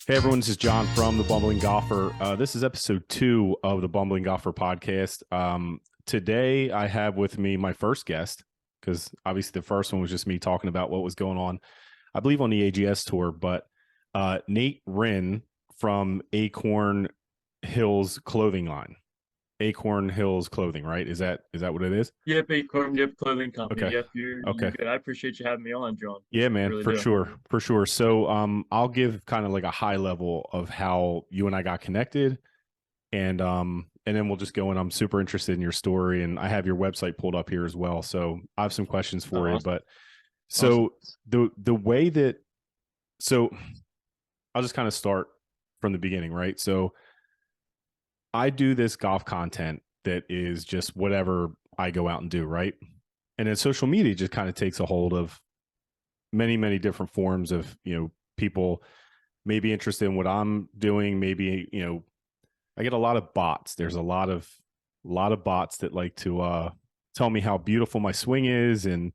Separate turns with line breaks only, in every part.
Hey everyone, this is John from the Bumbling Golfer. This is episode 2 of the Bumbling Golfer podcast. Today I have with me my first guest, because obviously the first one was just me talking about what was going on, I believe on the AGS tour, but Nate Wren from Acorn Hills clothing line. Acorn Hills clothing, right? Is that what it is?
Yep, Acorn, yep, clothing company.
Okay.
Yep, you're
Okay.
good. I appreciate you having me on, John.
Yeah,
I
man,
really
for
do.
sure, for sure. So, I'll give kind of like a high level of how you and I got connected, and then we'll just go in. I'm super interested in your story, and I have your website pulled up here as well. So I have some questions
Oh,
for you.
awesome,
But
awesome.
so the way that so I'll just kind of start from the beginning, right? So I do this golf content that is just whatever I go out and do, right? And then social media just kind of takes a hold of many different forms of, people may be interested in what I'm doing. Maybe, I get a lot of bots. There's a lot of bots that like to tell me how beautiful my swing is, and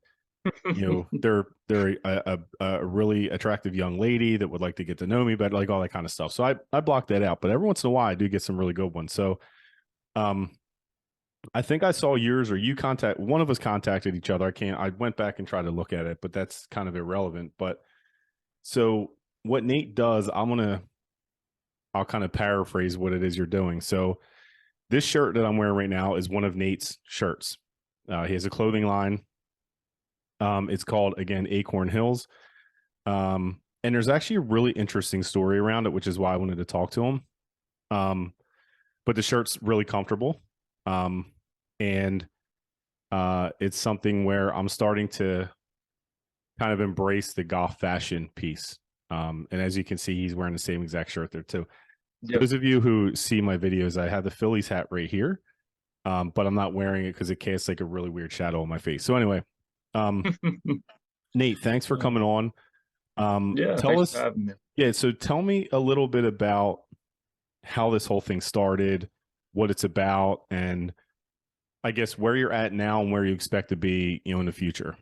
they're a really attractive young lady that would like to get to know me, but like all that kind of stuff. So I block that out. But every once in a while, I do get some really good ones. So um, I think I saw yours, or one of us contacted each other. I went back and tried to look at it, but that's kind of irrelevant. But so what Nate does, I'll kind of paraphrase what it is you're doing. So this shirt that I'm wearing right now is one of Nate's shirts. He has a clothing line. It's called, again, Acorn Hills. And there's actually a really interesting story around it, which is why I wanted to talk to him. But the shirt's really comfortable. And it's something where I'm starting to kind of embrace the golf fashion piece. And as you can see, he's wearing the same exact shirt there too.
Yep.
Those of you who see my videos, I have the Phillies hat right here, but I'm not wearing it because it casts like a really weird shadow on my face. So anyway, um, Nate, thanks for coming on.
Yeah,
Tell
thanks for
us,
having me.
yeah. So tell me a little bit about how this whole thing started, what it's about, and I guess where you're at now and where you expect to be, in the future.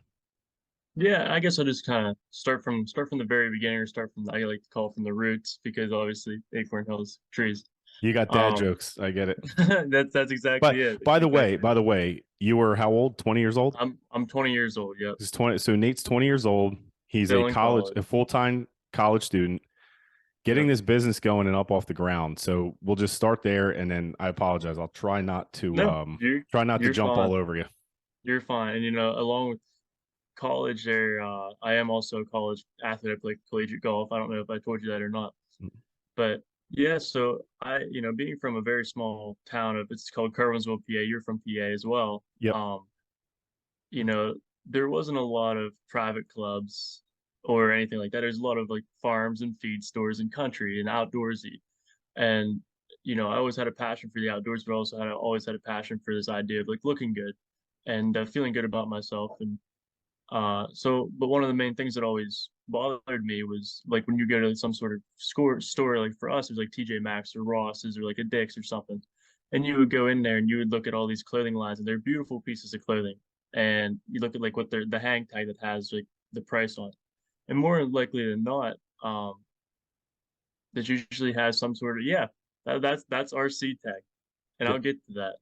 Yeah, I guess I'll just kind of start from the very beginning, or start from I like to call from the roots, because obviously Acorn Hills trees.
You got dad
Um,
jokes, I get it.
that's
But
exactly it.
by
That's
the way,
exactly it.
by the way, you were how old? 20 years old?
I'm 20 years old. Yep,
He's 20. So Nate's 20 years old. He's
still in college.
a full-time college student, getting
Yep.
this business going and up off the ground. So we'll just start there, and then I apologize. I'll
No, you're
try not to
you're
jump
fine.
all over you.
You're fine. And along with college there, I am also a college athlete. I play collegiate golf. I don't know if I told you that or not, but yeah. So being from a very small town it's called Curwensville, PA. You're from PA as well.
Yep.
You know, there wasn't a lot of private clubs or anything like that. There's a lot of like farms and feed stores and country and outdoorsy. And I always had a passion for the outdoors, but also always had a passion for this idea of like looking good and feeling good about myself. And but one of the main things that always bothered me was like when you go to some sort of store, like for us, it was like TJ Maxx or Ross's or like a Dick's or something. And you would go in there and you would look at all these clothing lines, and they're beautiful pieces of clothing. And you look at like what the hang tag that has like the price on it. And more likely than not, that usually has some sort of, yeah, that's our seed tag. And
Yep.
I'll get to that.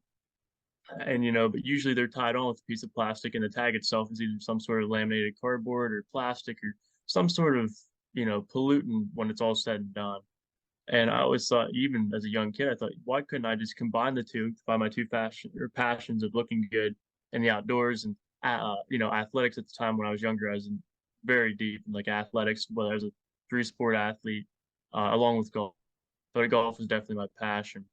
And but usually they're tied on with a piece of plastic, and the tag itself is either some sort of laminated cardboard or plastic or some sort of pollutant when it's all said and done. And I always thought, even as a young kid, I thought, why couldn't I just combine the two, by my two passions of looking good in the outdoors and athletics. At the time when I was younger, I was in very deep in like athletics, whether I was a three-sport athlete, along with golf. But golf was definitely my passion.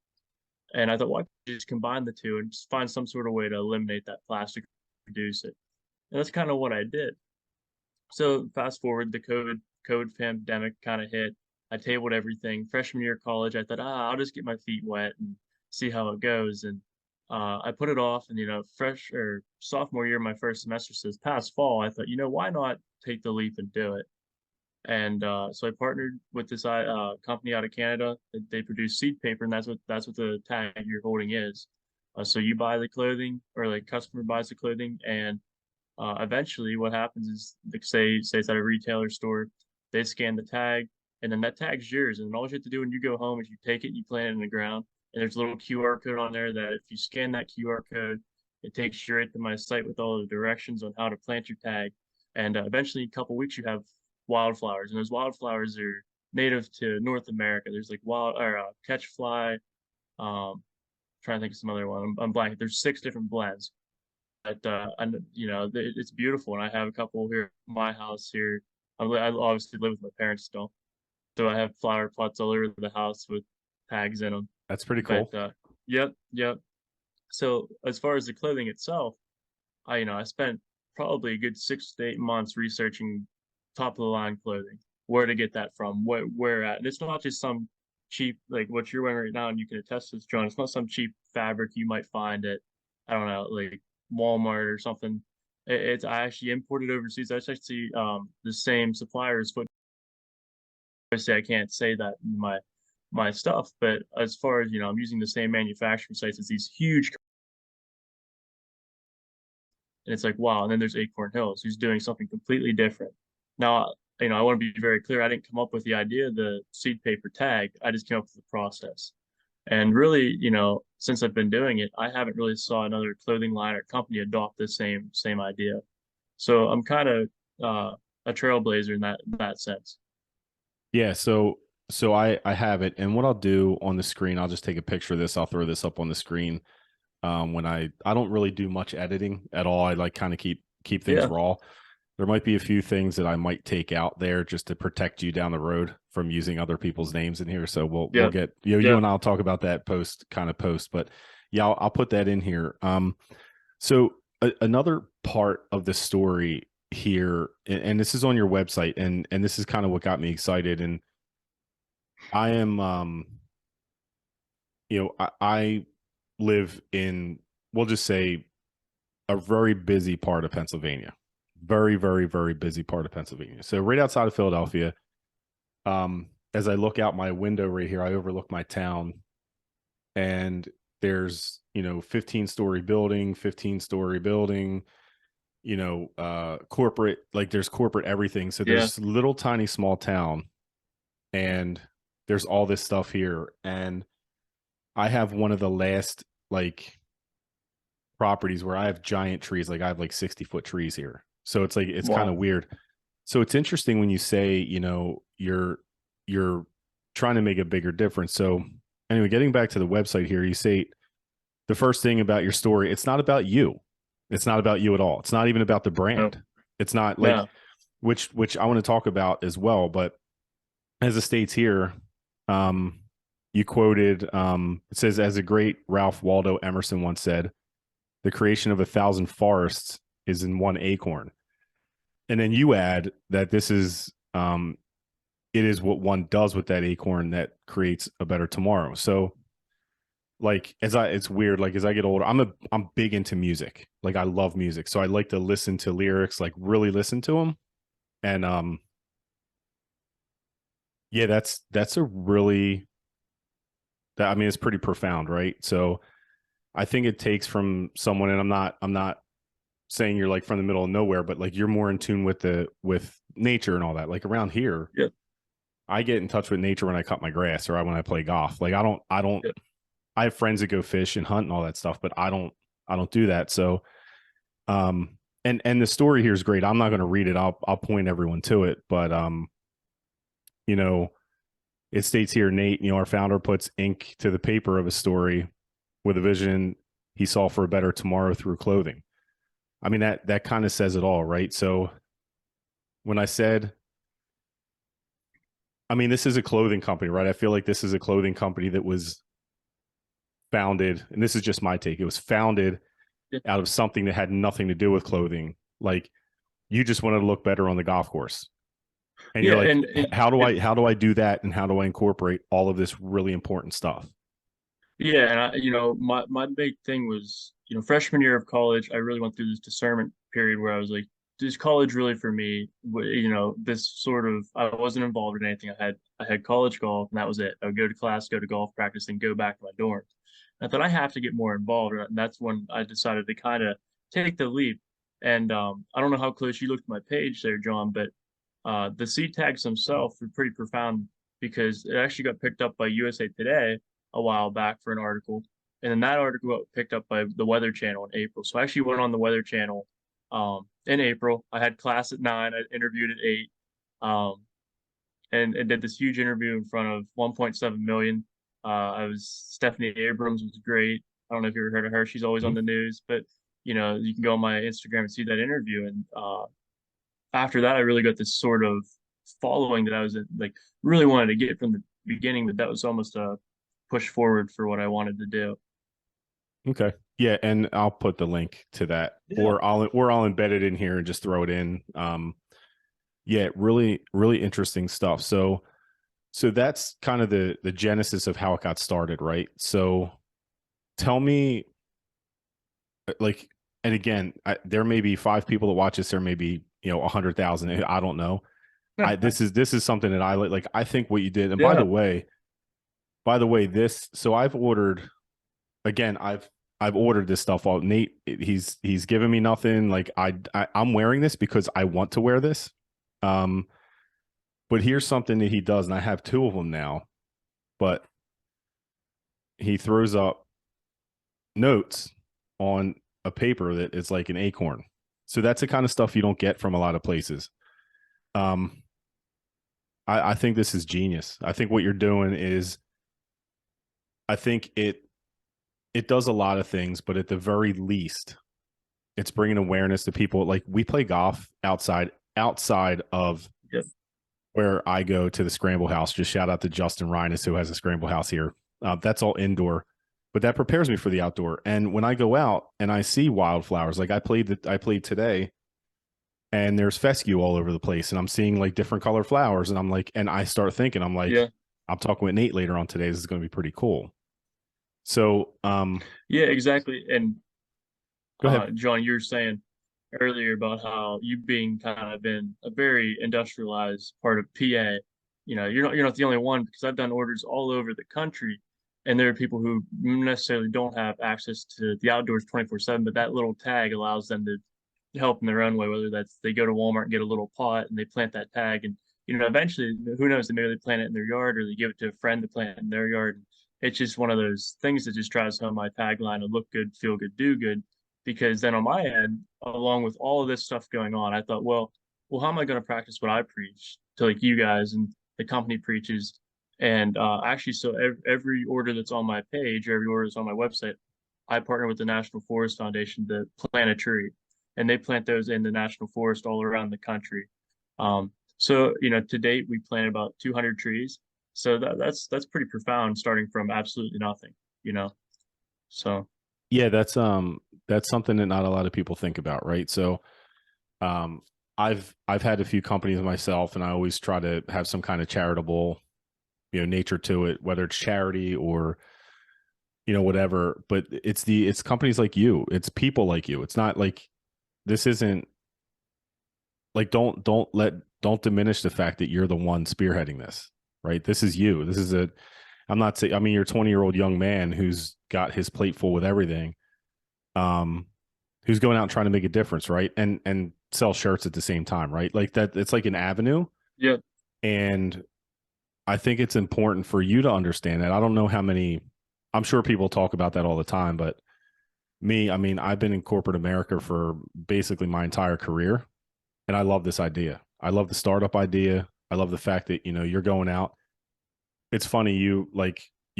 And I thought, why don't you just combine the two and just find some sort of way to eliminate that plastic, reduce it. And that's kind of what I did. So fast forward, the COVID pandemic kind of hit. I tabled everything. Freshman year of college, I thought, I'll just get my feet wet and see how it goes. And I put it off. And fresh or sophomore year, my first semester says past fall. I thought, why not take the leap and do it? And so I partnered with this company out of Canada. They produce seed paper, and that's what the tag you're holding is. So you buy the clothing, or like customer buys the clothing, and eventually what happens is, like, say it's at a retailer store, they scan the tag, and then that tag's yours. And then all you have to do when you go home is you take it, you plant it in the ground, and there's a little QR code on there that if you scan that QR code, it takes you right to my site with all the directions on how to plant your tag. And eventually, in a couple weeks, you have wildflowers, and those wildflowers are native to North America. There's like wild or catch fly. Trying to think of some other one. I'm blanking. There's 6 different blends. But and it's beautiful, and I have a couple here at my house here. I obviously live with my parents still, so I have flower pots all over the house with tags in them.
That's pretty
But
cool.
yep, yep. So as far as the clothing itself, I spent probably a good 6 to 8 months researching top of the line clothing, where to get that from, where at. And it's not just some cheap like what you're wearing right now, and you can attest to this, John. It's not some cheap fabric you might find at I don't know, like Walmart or something. It's I actually imported overseas. That's actually the same suppliers. But obviously, I can't say that in my stuff. But as far as I'm using the same manufacturing sites as these huge, and it's like wow. And then there's Acorn Hills, who's doing something completely different. Now, I want to be very clear. I didn't come up with the idea of the seed paper tag. I just came up with the process. And really, since I've been doing it, I haven't really saw another clothing line or company adopt the same idea. So I'm kind of a trailblazer in that sense.
Yeah, so I have it, and what I'll do on the screen, I'll just take a picture of this. I'll throw this up on the screen. When I don't really do much editing at all. I like kind of keep things
Yeah,
raw. There might be a few things that I might take out there just to protect you down the road from using other people's names in here. So we'll
yeah,
get you
yeah,
and I'll talk about that post. But yeah, I'll put that in here. So another part of the story here, and this is on your website, and this is kind of what got me excited. And I am, I live in, we'll just say, a very busy part of Pennsylvania. Very, very, very busy part of Pennsylvania. So right outside of Philadelphia, as I look out my window right here, I overlook my town, and there's 15-story building, 15-story building, corporate, like there's corporate everything. So
yeah,
there's little tiny small town, and there's all this stuff here, and I have one of the last like properties where I have giant trees. Like I have like 60-foot trees here. So it's like it's kind
wow,
of weird. So it's interesting when you say, you're trying to make a bigger difference. So anyway, getting back to the website here, you say the first thing about your story, it's not about you. It's not about you at all. It's not even about the
no,
brand. It's not like
no,
which I want to talk about as well. But as it states here, um, you quoted, it says, as a great Ralph Waldo Emerson once said, the creation of 1,000 forests is in one acorn. And then you add that this is, it is what one does with that acorn that creates a better tomorrow. So like it's weird, like as I get older, I'm big into music. Like I love music. So I like to listen to lyrics, like really listen to them. And yeah, that's a really, that, I mean, it's pretty profound, right? So I think it takes from someone, and I'm not saying you're like from the middle of nowhere, but like you're more in tune with nature and all that. Like around here,
yeah,
I get in touch with nature when I cut my grass or when I play golf. Like I don't
yeah,
I have friends that go fish and hunt and all that stuff, but I don't do that. So and the story here is great. I'm not going to read it. I'll point everyone to it, but you know, it states here, Nate, our founder puts ink to the paper of a story with a vision he saw for a better tomorrow through clothing. I mean, that kind of says it all, right? So when I said, I mean, this is a clothing company, right? I feel like this is a clothing company that was founded, and this is just my take. It was founded
yeah,
out of something that had nothing to do with clothing. Like you just wanted to look better on the golf course. And
yeah,
you're like,
and
how do
yeah,
I do that? And how do I incorporate all of this really important stuff?
yeah, and my big thing was, freshman year of college, I really went through this discernment period where I was like, is college really for me? This sort of, I wasn't involved in anything. I had college golf, and that was it. I would go to class, go to golf practice, and go back to my dorm. I thought I have to get more involved, and that's when I decided to kind of take the leap. And I don't know how close you looked at my page there, John, but the seed tags themselves are pretty profound because it actually got picked up by USA Today a while back for an article, and then that article got picked up by the Weather Channel in April. So I actually went on the Weather Channel in April. I had class at 9. I interviewed at 8, um, and did this huge interview in front of 1.7 million. I was Stephanie Abrams was great. I don't know if you ever heard of her. She's always on
Mhm.
the news, but you can go on my Instagram and see that interview. And after that, I really got this sort of following that I was like really wanted to get from the beginning, but that was almost a push forward for what I wanted to do.
Okay. Yeah, and I'll put the link to that,
Yeah.
or I'll embed it in here and just throw it in. Yeah, really, really interesting stuff. So that's kind of the genesis of how it got started, right? So tell me, like, and again, there may be 5 people that watch this, there may be 100,000. I don't know. This is something that I like. I think what you did, and
Yeah.
by the way, this. So I've ordered again. I've ordered this stuff all. Nate, he's given me nothing. Like I'm wearing this because I want to wear this. Um, but here's something that he does, and I have 2 of them now. But he throws up notes on a paper that is like an acorn. So that's the kind of stuff you don't get from a lot of places. Um, I think this is genius. I think what you're doing is, I think it does a lot of things, but at the very least, it's bringing awareness to people. Like we play golf outside of
Yep.
where I go to the Scramble House. Just shout out to Justin Reines, who has a Scramble House here. That's all indoor, but that prepares me for the outdoor. And when I go out and I see wildflowers, like I played today, and there's fescue all over the place, and I'm seeing like different color flowers, and I'm like, and I start thinking, I'm like,
Yeah.
I'm talking with Nate later on today. This is going to be pretty cool. So,
Yeah, exactly. And
go ahead.
John, you were saying earlier about how you being kind of in a very industrialized part of PA. You're not the only one because I've done orders all over the country, and there are people who necessarily don't have access to the outdoors 24/7, but that little tag allows them to help in their own way, whether that's they go to Walmart and get a little pot and they plant that tag, and eventually, who knows, maybe they plant it in their yard or they give it to a friend to plant in their yard. It's just one of those things that just drives home my tagline of look good, feel good, do good. Because then on my end, along with all of this stuff going on, I thought, well, how am I going to practice what I preach to like you guys and the company preaches? And actually, so every order that's on my page, or every order that's on my website, I partner with the National Forest Foundation to plant a tree, and they plant those in the national forest all around the country. So to date, we planted about 200 trees. So that's pretty profound, starting from absolutely nothing. You know, so
Yeah, that's something that not a lot of people think about, right? So, um, I've had a few companies myself, and I always try to have some kind of charitable, nature to it, whether it's charity or whatever. But it's companies like you, it's people like you. It's not like this isn't like don't diminish the fact that you're the one spearheading this, right? This is you. This is a I'm not saying, I mean, you're a 20-year-old young man who's got his plate full with everything, um, who's going out and trying to make a difference, right? And sell shirts at the same time, right? Like that, it's like an avenue.
yeah,
And I think it's important for you to understand that. I don't know how many, I'm sure people talk about that all the time, but me, I mean, I've been in corporate America for basically my entire career, and I love this idea. I love the startup idea. I love the fact that, you're going out. It's funny, you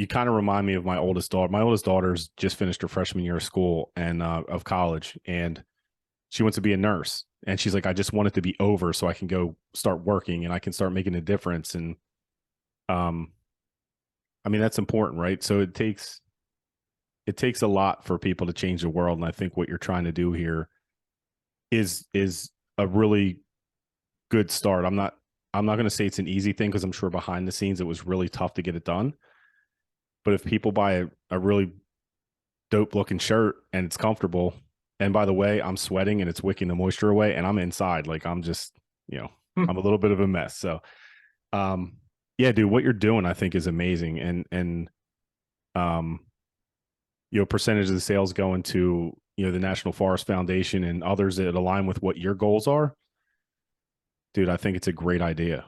kind of remind me of my oldest daughter. My oldest daughter's just finished her freshman year of school and of college, and she wants to be a nurse. And she's like, I just want it to be over so I can go start working and I can start making a difference. And um, I mean, that's important, right? So it takes a lot for people to change the world. And I think what you're trying to do here is a really good start. I'm not going to say it's an easy thing, because I'm sure behind the scenes it was really tough to get it done. But if people buy a really dope looking shirt and it's comfortable, and by the way, I'm sweating and it's wicking the moisture away, and I'm inside, like I'm just, I'm a little bit of a mess. So, um, yeah, dude, what you're doing, I think, is amazing. And, um, percentage of the sales going to, the National Forest Foundation and others that align with what your goals are. Dude, I think it's a great idea.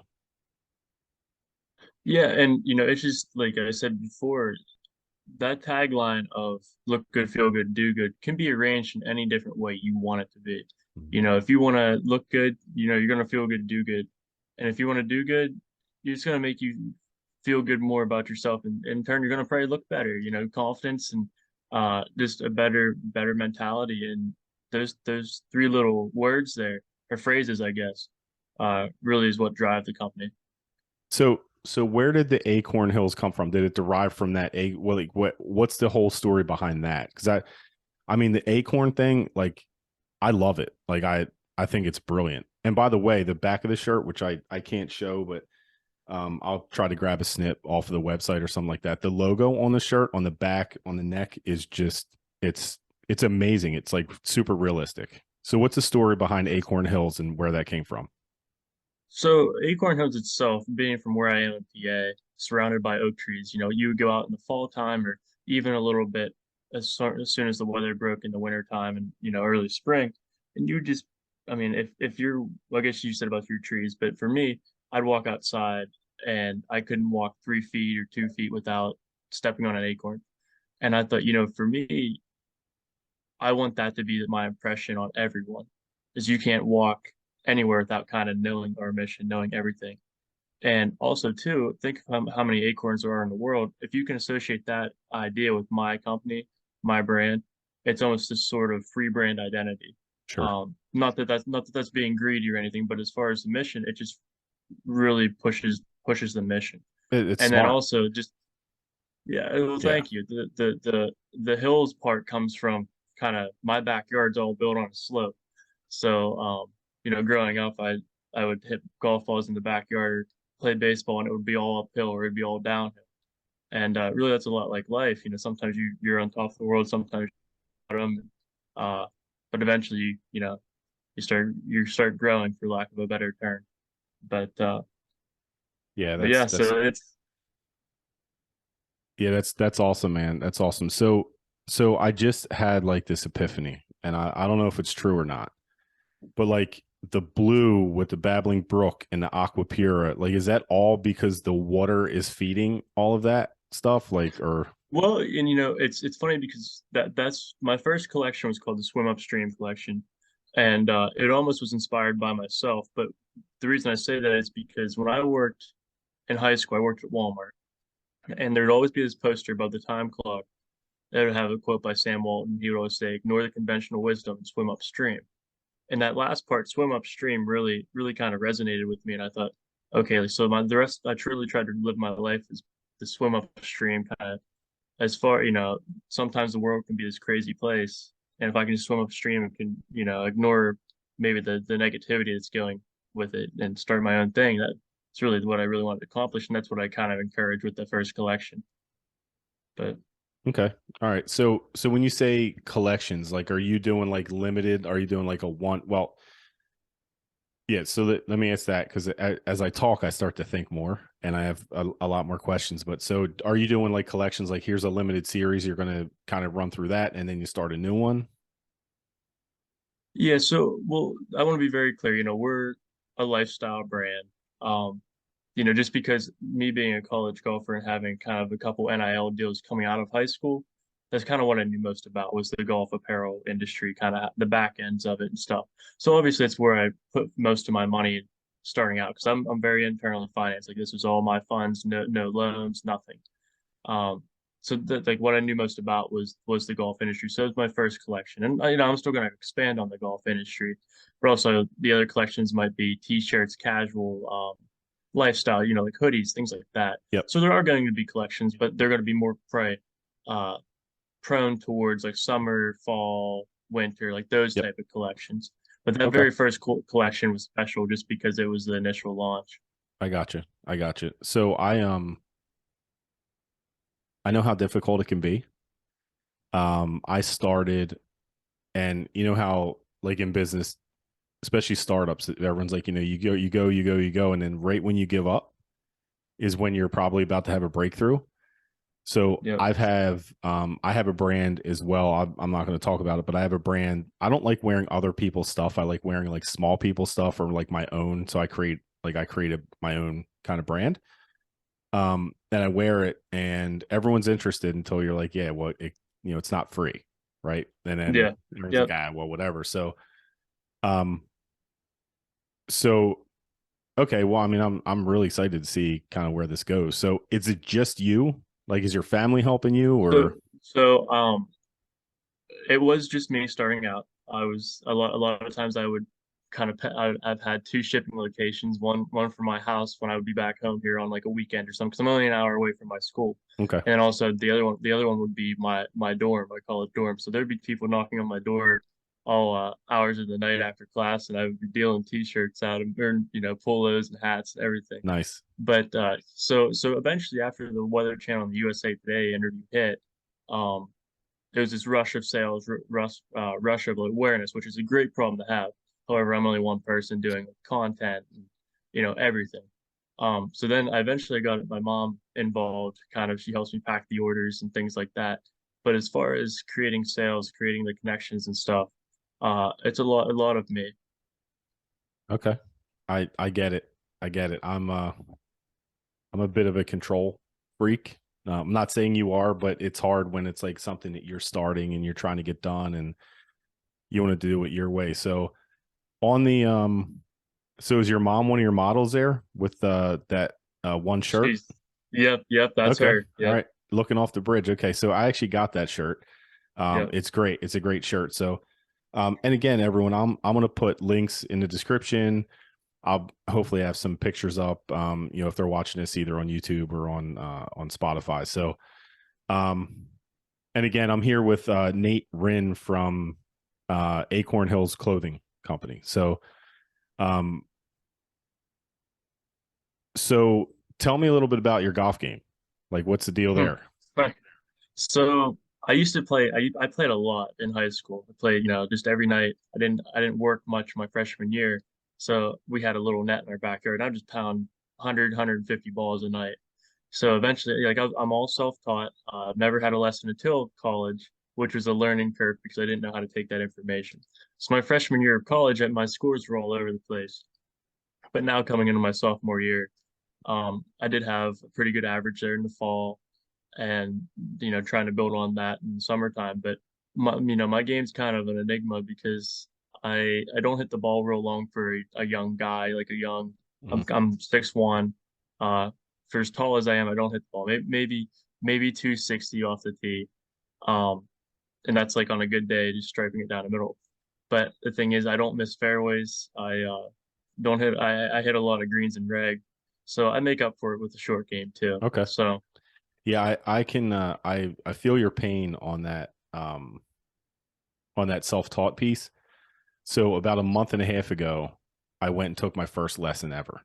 Yeah, and it's just like I said before, that tagline of look good, feel good, do good can be arranged in any different way you want it to be.
Mhm.
If you want to look good, you're going to feel good, do good. And if you want to do good, it's going to make you feel good more about yourself. And in turn, you're going to probably look better, confidence and just a better mentality. And those three little words there, or phrases, I guess, really is what drive the company.
So where did the Acorn Hills come from? Did it derive from that a well, like what's the whole story behind that? Because I mean the Acorn thing, like I love it. Like I think it's brilliant. And by the way, the back of the shirt, which I can't show, but I'll try to grab a snip off of the website or something like that. The logo on the shirt, on the back, on the neck is just it's it's amazing. It's like super realistic. So what's the story behind Acorn Hills and where that came from?
So Acorn Hills itself, being from where I am in PA, surrounded by oak trees, you would go out in the fall time or even a little bit as soon as the weather broke in the winter time and early spring, and you would just, I mean, if you're, well, I guess you said about your trees, but for me, I'd walk outside and I couldn't walk 3 feet or 2 feet without stepping on an acorn, and I thought, for me, I want that to be my impression on everyone, is you can't walk anywhere without kind of knowing our mission, knowing everything. And also, too, think of how many acorns there are in the world. If you can associate that idea with my company, my brand, it's almost this sort of free brand identity.
Sure.
Not that that's being greedy or anything, but as far as the mission, it just really pushes the mission.
It's
And then
smart.
also just, yeah, well,
Yeah.
thank you. The hills part comes from kind of my backyard's all built on a slope. So growing up I would hit golf balls in the backyard or play baseball and it would be all uphill or it'd be all downhill. And really that's a lot like life. Sometimes you're on top of the world, sometimes you're bottom. Uh but eventually, you start growing for lack of a better term. But uh
Yeah,
but
that's
yeah,
that's
so it's
yeah, that's awesome, man. That's awesome. So I just had like this epiphany, and I don't know if it's true or not, but like the blue with the babbling brook and the aqua pura, like is that all because the water is feeding all of that stuff? Like or
well, and it's funny because that's my first collection was called the Swim Upstream collection, and it almost was inspired by myself. But the reason I say that is because when I worked in high school, I worked at Walmart, and there'd always be this poster above the time clock that would have a quote by Sam Walton. He would always say, "Ignore the conventional wisdom and swim upstream." And that last part, swim upstream, really, really kind of resonated with me. And I thought, okay, so the rest, I truly tried to live my life as the swim upstream kind of as far, sometimes the world can be this crazy place. And if I can just swim upstream and can, ignore maybe the negativity that's going with it and start my own thing, that's really what I really wanted to accomplish. And that's what I kind of encouraged with the first collection. But
okay. All right. So when you say collections, like are you doing like limited? Are you doing like a one? Well, yeah, so let me ask that because as I talk, I start to think more, and I have a lot more questions. But so, are you doing like collections? Like, here's a limited series. You're going to kind of run through that, and then you start a new one.
yeah, so, well, I want to be very clear, we're a lifestyle brand. Um, just because me being a college golfer and having kind of a couple NIL deals coming out of high school, that's kind of what I knew most about was the golf apparel industry, kind of the back ends of it and stuff. So obviously, it's where I put most of my money starting out because I'm very internally financed. Like this was all my funds, no loans, nothing. Um, so like what I knew most about was the golf industry. So it was my first collection, and I'm still going to expand on the golf industry, but also the other collections might be t-shirts, casual, lifestyle, like hoodies, things like that.
Yep.
So there are going to be collections, but they're going to be more uh, prone towards like summer, fall, winter, like those
Yep.
type of collections. But that
Okay.
very first collection was special just because it was the initial launch.
I got you. I got you. So I know how difficult it can be. I started, and you know how like in business, especially startups, everyone's like, you go, you go, you go, you go, and then right when you give up is when you're probably about to have a breakthrough. So
Yep.
I have a brand as well. I'm not going to talk about it, but I have a brand. I don't like wearing other people's stuff. I like wearing like small people stuff or like my own. So I create my own kind of brand. And I wear it, and everyone's interested until you're like, yeah, well, it's not free, right? And then
Yeah.
everyone's like,
Yep.
ah, well, whatever. Um, so okay, well, I mean, I'm really excited to see kind of where this goes. So, is it just you? Like, is your family helping you, or
So it was just me starting out. I was a lot of times I would kind of I've had 2 shipping locations, one for my house when I would be back home here on, like, a weekend or something, because 'cause I'm only an hour away from my school,
okay,
and then also the other one would be my dorm, my college dorm, so there'd be people knocking on my door all, hours of the night after class, and I would be dealing T-shirts out and or, polos and hats and everything.
nice,
But, so eventually after the Weather Channel and the USA Today interview hit, um there's this rush of sales, rush of awareness, which is a great problem to have. However, I'm only one person doing content and everything. So then I eventually got my mom involved. Kind of, she helps me pack the orders and things like that. But as far as creating sales, creating the connections and stuff, it's a lot of me.
okay, I get it, I get it. I'm a bit of a control freak. I'm not saying you are, but it's hard when it's like something that you're starting and you're trying to get done, and you want to do it your way. So on the so is your mom one of your models there with that one shirt?
She's, yep, yep, that's
Okay.
her.
All
Yep,
right. Looking off the bridge. Okay. So I actually got that shirt.
yep.
It's great. It's a great shirt. So and again, everyone, I'm gonna put links in the description. I'll hopefully have some pictures up, if they're watching this either on YouTube or on Spotify. So um and again, I'm here with Nate Rinn from Acorn Hills Clothing Company. Um so tell me a little bit about your golf game. Like what's the deal
Hmm.
there?
So I used to play. I played a lot in high school. I played, just every night. I didn't work much my freshman year, so we had a little net in our backyard. I just pound 100, balls a night. So eventually, like I'm all self-taught. Never had a lesson until college, which was a learning curve because I didn't know how to take that information. So my freshman year of college, my scores were all over the place. But now coming into my sophomore year, I did have a pretty good average there in the fall and trying to build on that in the summertime. But my game's kind of an enigma because I don't hit the ball real long for a young guy like a young.
Mhm.
I'm 6'1". For as tall as I am, I don't hit the ball. Maybe 260 off the tee. Um, and that's like on a good day, just striping it down the middle. But the thing is, I don't miss fairways. I don't hit. I hit a lot of greens and reg, so I make up for it with the short game too.
Okay.
So
Yeah, I can I feel your pain on that self-taught piece. So about a month and a half ago, I went and took my first lesson ever.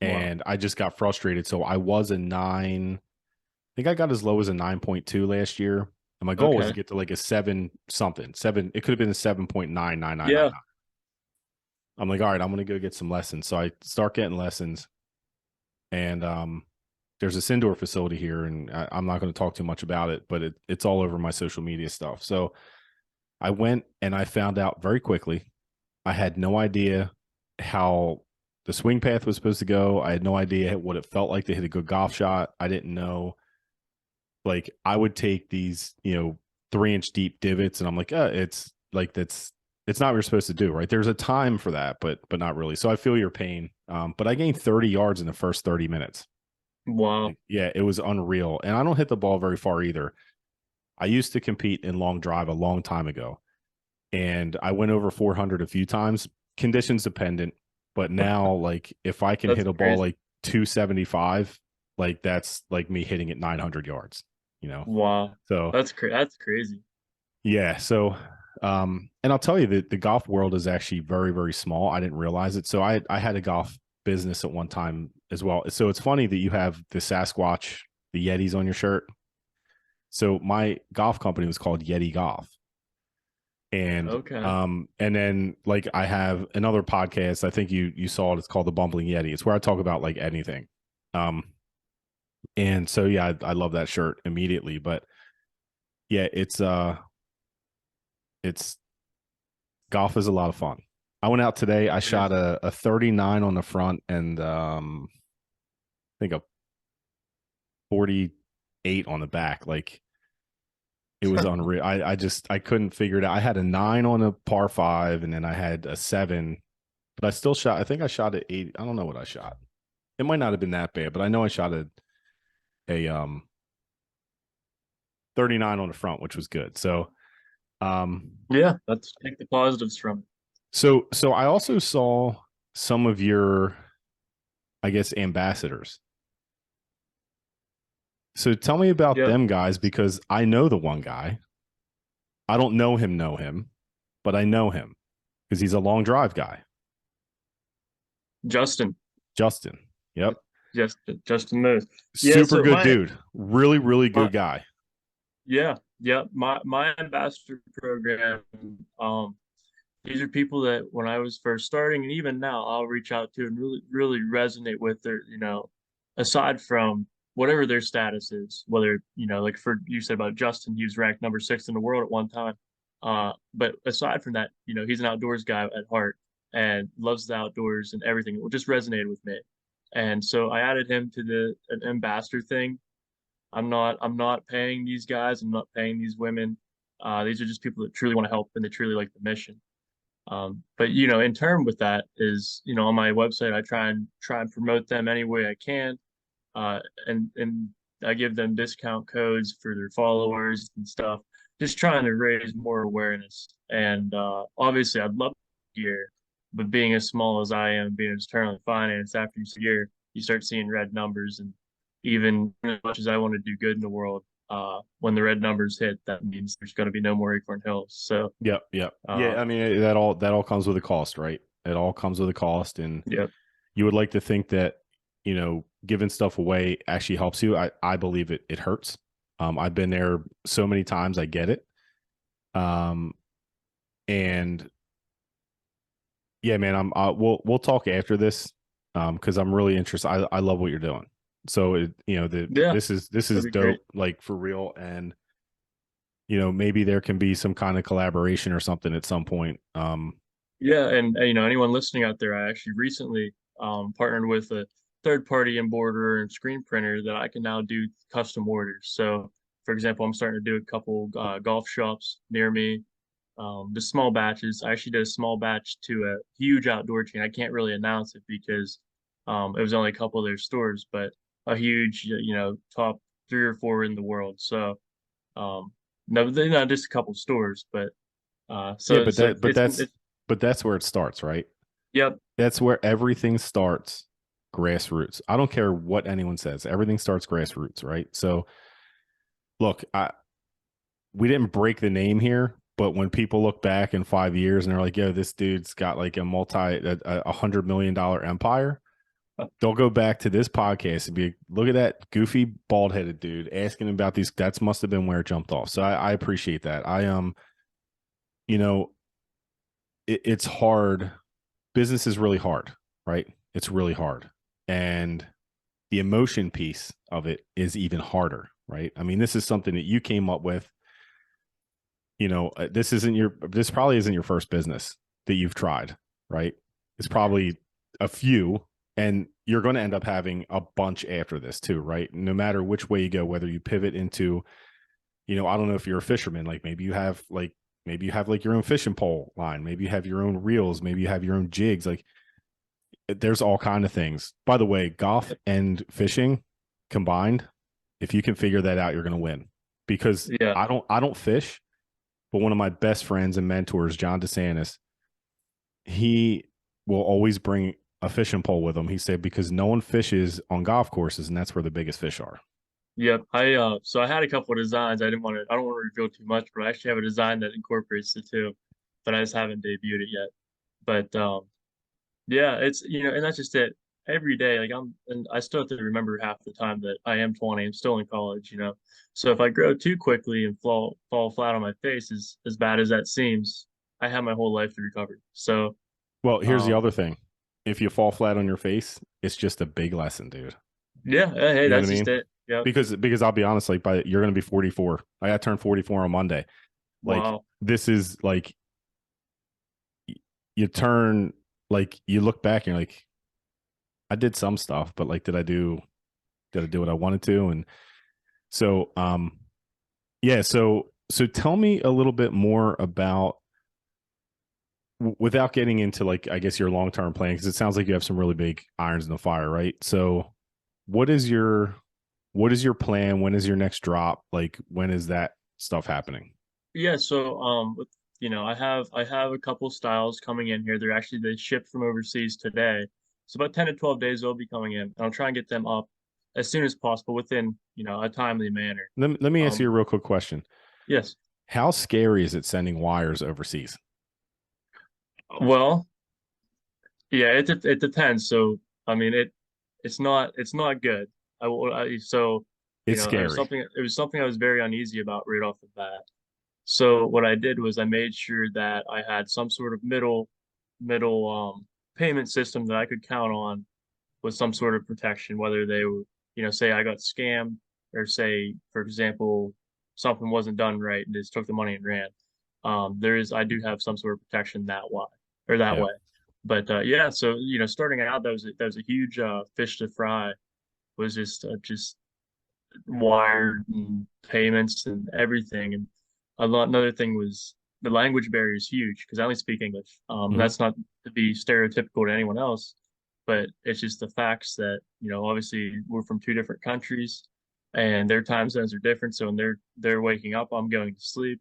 wow.
And I just got frustrated. So I was a 9, I think I got as low as a 9.2 last year. And my goal was to
Okay.
get to like a 7 something. 7, it could have been a 7.9999.
Yeah.
I'm like, all right, I'm gonna go get some lessons. So I start getting lessons, and there's this indoor facility here, and I'm not going to talk too much about it, but it's all over my social media stuff. So I went and I found out very quickly. I had no idea how the swing path was supposed to go. I had no idea what it felt like to hit a good golf shot. I didn't know. Like I would take these, 3-inch deep divots, and I'm like, it's like it's not what you're supposed to do, right? There's a time for that, but not really. So I feel your pain. But I gained 30 yards in the first 30 minutes.
Wow.
Like, yeah, it was unreal. And I don't hit the ball very far either. I used to compete in long drive a long time ago, and I went over 400 a few times, conditions dependent. But now, like, if I can
That's
hit a ball
crazy.
like 275, like that's like me hitting it 900 yards, you know?
Wow.
So,
That's crazy.
yeah. So, and I'll tell you that the golf world is actually very, very small. I didn't realize it. So I had a golf business at one time as well. So it's funny that you have the Sasquatch, the Yetis on your shirt. So my golf company was called Yeti Golf.
Okay.
And then like I have another podcast, I think you saw it, it's called The Bumbling Yeti. It's where I talk about like anything. Um and so yeah, I love that shirt immediately. But yeah, it's golf is a lot of fun. I went out today, I
It
shot
is.
a 39 on the front and I think 48 on the back. Like it was unreal. I couldn't figure it out. I had a 9 on a par 5, and then I had a 7, but I still shot. I think I shot at 8. I don't know what I shot. It might not have been that bad, but I know I shot a 39 on the front, which was good. So
Yeah, let's take the positives from it.
so I also saw some of your, I guess, ambassadors. So tell me about
Yep.
them guys, because I know the one guy. I don't know him, but I know him because he's a long drive guy.
Justin.
Justin. Yep.
Justin knows. Yeah,
Super
so
good dude. Really, really
my
good guy.
yeah, yeah, my ambassador program, these are people that when I was first starting and even now I'll reach out to and really resonate with their, aside from whatever their status is, whether, like for you said about Justin, he was ranked number 6 in the world at one time. But aside from that, he's an outdoors guy at heart and loves the outdoors and everything. It just resonated with me. And so I added him to the an ambassador thing. I'm not paying these guys, I'm not paying these women. These are just people that truly want to help and they truly like the mission. But in term with that is, on my website, I try and promote them any way I can. And I give them discount codes for their followers and stuff, just trying to raise more awareness. And obviously I'd love to hear, but being as small as I am, being externally financed, after a year, you start seeing red numbers. And even as much as I want to do good in the world, when the red numbers hit, that means there's going to be no more Acorn Hills. So,
Yep. Yep. Yeah.
uh,
I mean, that all comes with a cost, right? It all comes with a cost. And
yeah.
you would like to think that, giving stuff away actually helps you. I believe it hurts. I've been there so many times. I get it. Um, and yeah, man, we'll talk after this. Cause I'm really interested. I love what you're doing. So
Yeah,
this is
that'd be great.
dope, like for real. And, maybe there can be some kind of collaboration or something at some point.
Yeah, and anyone listening out there, I actually recently partnered with a third-party embroiderer and screen printer that I can now do custom orders. So, for example, I'm starting to do a couple golf shops near me, just small batches. I actually did a small batch to a huge outdoor chain. I can't really announce it because it was only a couple of their stores, but a huge, top 3 or 4 in the world. So, no, they're not just a couple stores, but
Yeah,
so
but
it's like
that but that's but that's where it starts, right?
yep.
That's where everything starts, grassroots. I don't care what anyone says. Everything starts grassroots, right? So, look, we didn't break the name here, but when people look back in 5 years and they're like, "Yo, this dude's got like a $100 million empire," they'll go back to this podcast and be, "Look at that goofy bald headed dude asking about these." That must have been where it jumped off. So I appreciate that. You know, it's hard. Business is really hard, right? It's really hard, and the emotion piece of it is even harder, right? I mean, this is something that you came up with. This probably isn't your first business that you've tried, right? It's probably a few, and you're going to end up having a bunch after this too, right? No matter which way you go, whether you pivot into, I don't know if you're a fisherman, like maybe you have like your own fishing pole line, maybe you have your own reels, maybe you have your own jigs, like there's all kind of things. By the way, golf and fishing combined, if you can figure that out, you're going to win. Because
Yeah.
I don't fish, but one of my best friends and mentors, John DeSantis, he will always bring a fishing pole with him. He said because no one fishes on golf courses, and that's where the biggest fish are.
Yep. I had a couple of designs. I don't want to reveal too much, but I actually have a design that incorporates the two, but I just haven't debuted it yet. But yeah, it's and that's just it. Every day, like I still have to remember half the time that I am 20. I'm still in college. So if I grow too quickly and fall flat on my face, as bad as that seems, I have my whole life to recover. So
Well, here's the
um,
other thing. If you fall flat on your face, it's just a big lesson, dude.
yeah, hey,
You know what I
that's just
mean?
it. Yep.
Because I'll be honest, like you're going to be 44. I got turned 44 on Monday. Like
Wow.
this is like you turn, like you look back and you're like, I did some stuff, but like, did I do got to do what I wanted to. And so, yeah. So tell me a little bit more about, without getting into like, I guess your long-term plan, because it sounds like you have some really big irons in the fire, right? So what is your, what is your plan? When is your next drop? Like, when is that stuff happening?
Yeah, so with I have a couple styles coming in here. They shipped from overseas today. So about 10 to 12 days they'll be coming in. And I'll try and get them up as soon as possible within, a timely manner.
Let me ask you
Um
a real quick question.
yes.
How scary is it sending wires overseas?
Well, yeah, it depends. So I mean it's not good. So
It's scary.
it was something I was very uneasy about right off the bat. So what I did was I made sure that I had some sort of middle payment system that I could count on with some sort of protection, whether they were, say I got scammed or say, for example, something wasn't done right and just took the money and ran. I do have some sort of protection that
Yeah.
way. But yeah, so starting out, that was a huge fish to fry. Was just wired and payments and everything. And another thing was the language barrier is huge because I only speak English.
Hmm.
That's not to be stereotypical to anyone else, but it's just the facts that, obviously we're from two different countries and their time zones are different. So when they're waking up, I'm going to sleep.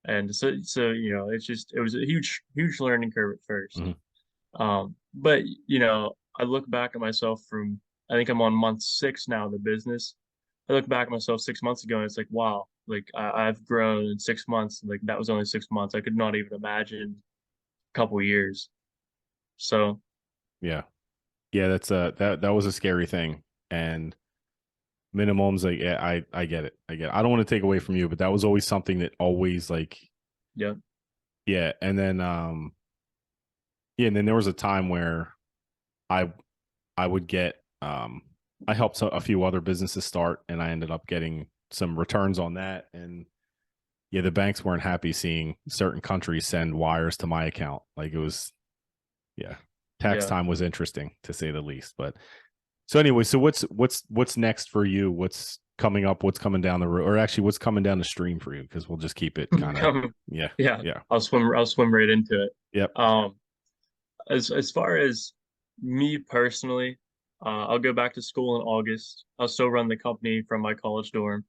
And so it was a huge learning curve at first.
Hmm.
But I look back at myself from I think I'm on month 6 now of the business. I look back at myself 6 months ago and it's like, wow, like I've grown in 6 months. Like that was only 6 months. I could not even imagine a couple years. So
Yeah. Yeah. That was a scary thing. And minimums, like, yeah, I get it. I get it. I don't want to take away from you, but that was always something that always like,
yeah,
yeah. And then, yeah. And then there was a time where I, I would get, I helped a few other businesses start and I ended up getting some returns on that. And yeah, the banks weren't happy seeing certain countries send wires to my account. Like, it was, yeah, tax
yeah.
time was interesting to say the least. But so anyway, so what's next for you? What's coming up? What's coming down the road? Or actually, what's coming down the stream for you? Because we'll just keep it kind of,
Come-
yeah,
yeah,
yeah,
I'll swim right into it.
yep.
Um, as far as me personally, I'll go back to school in August. I'll still run the company from my college dorm,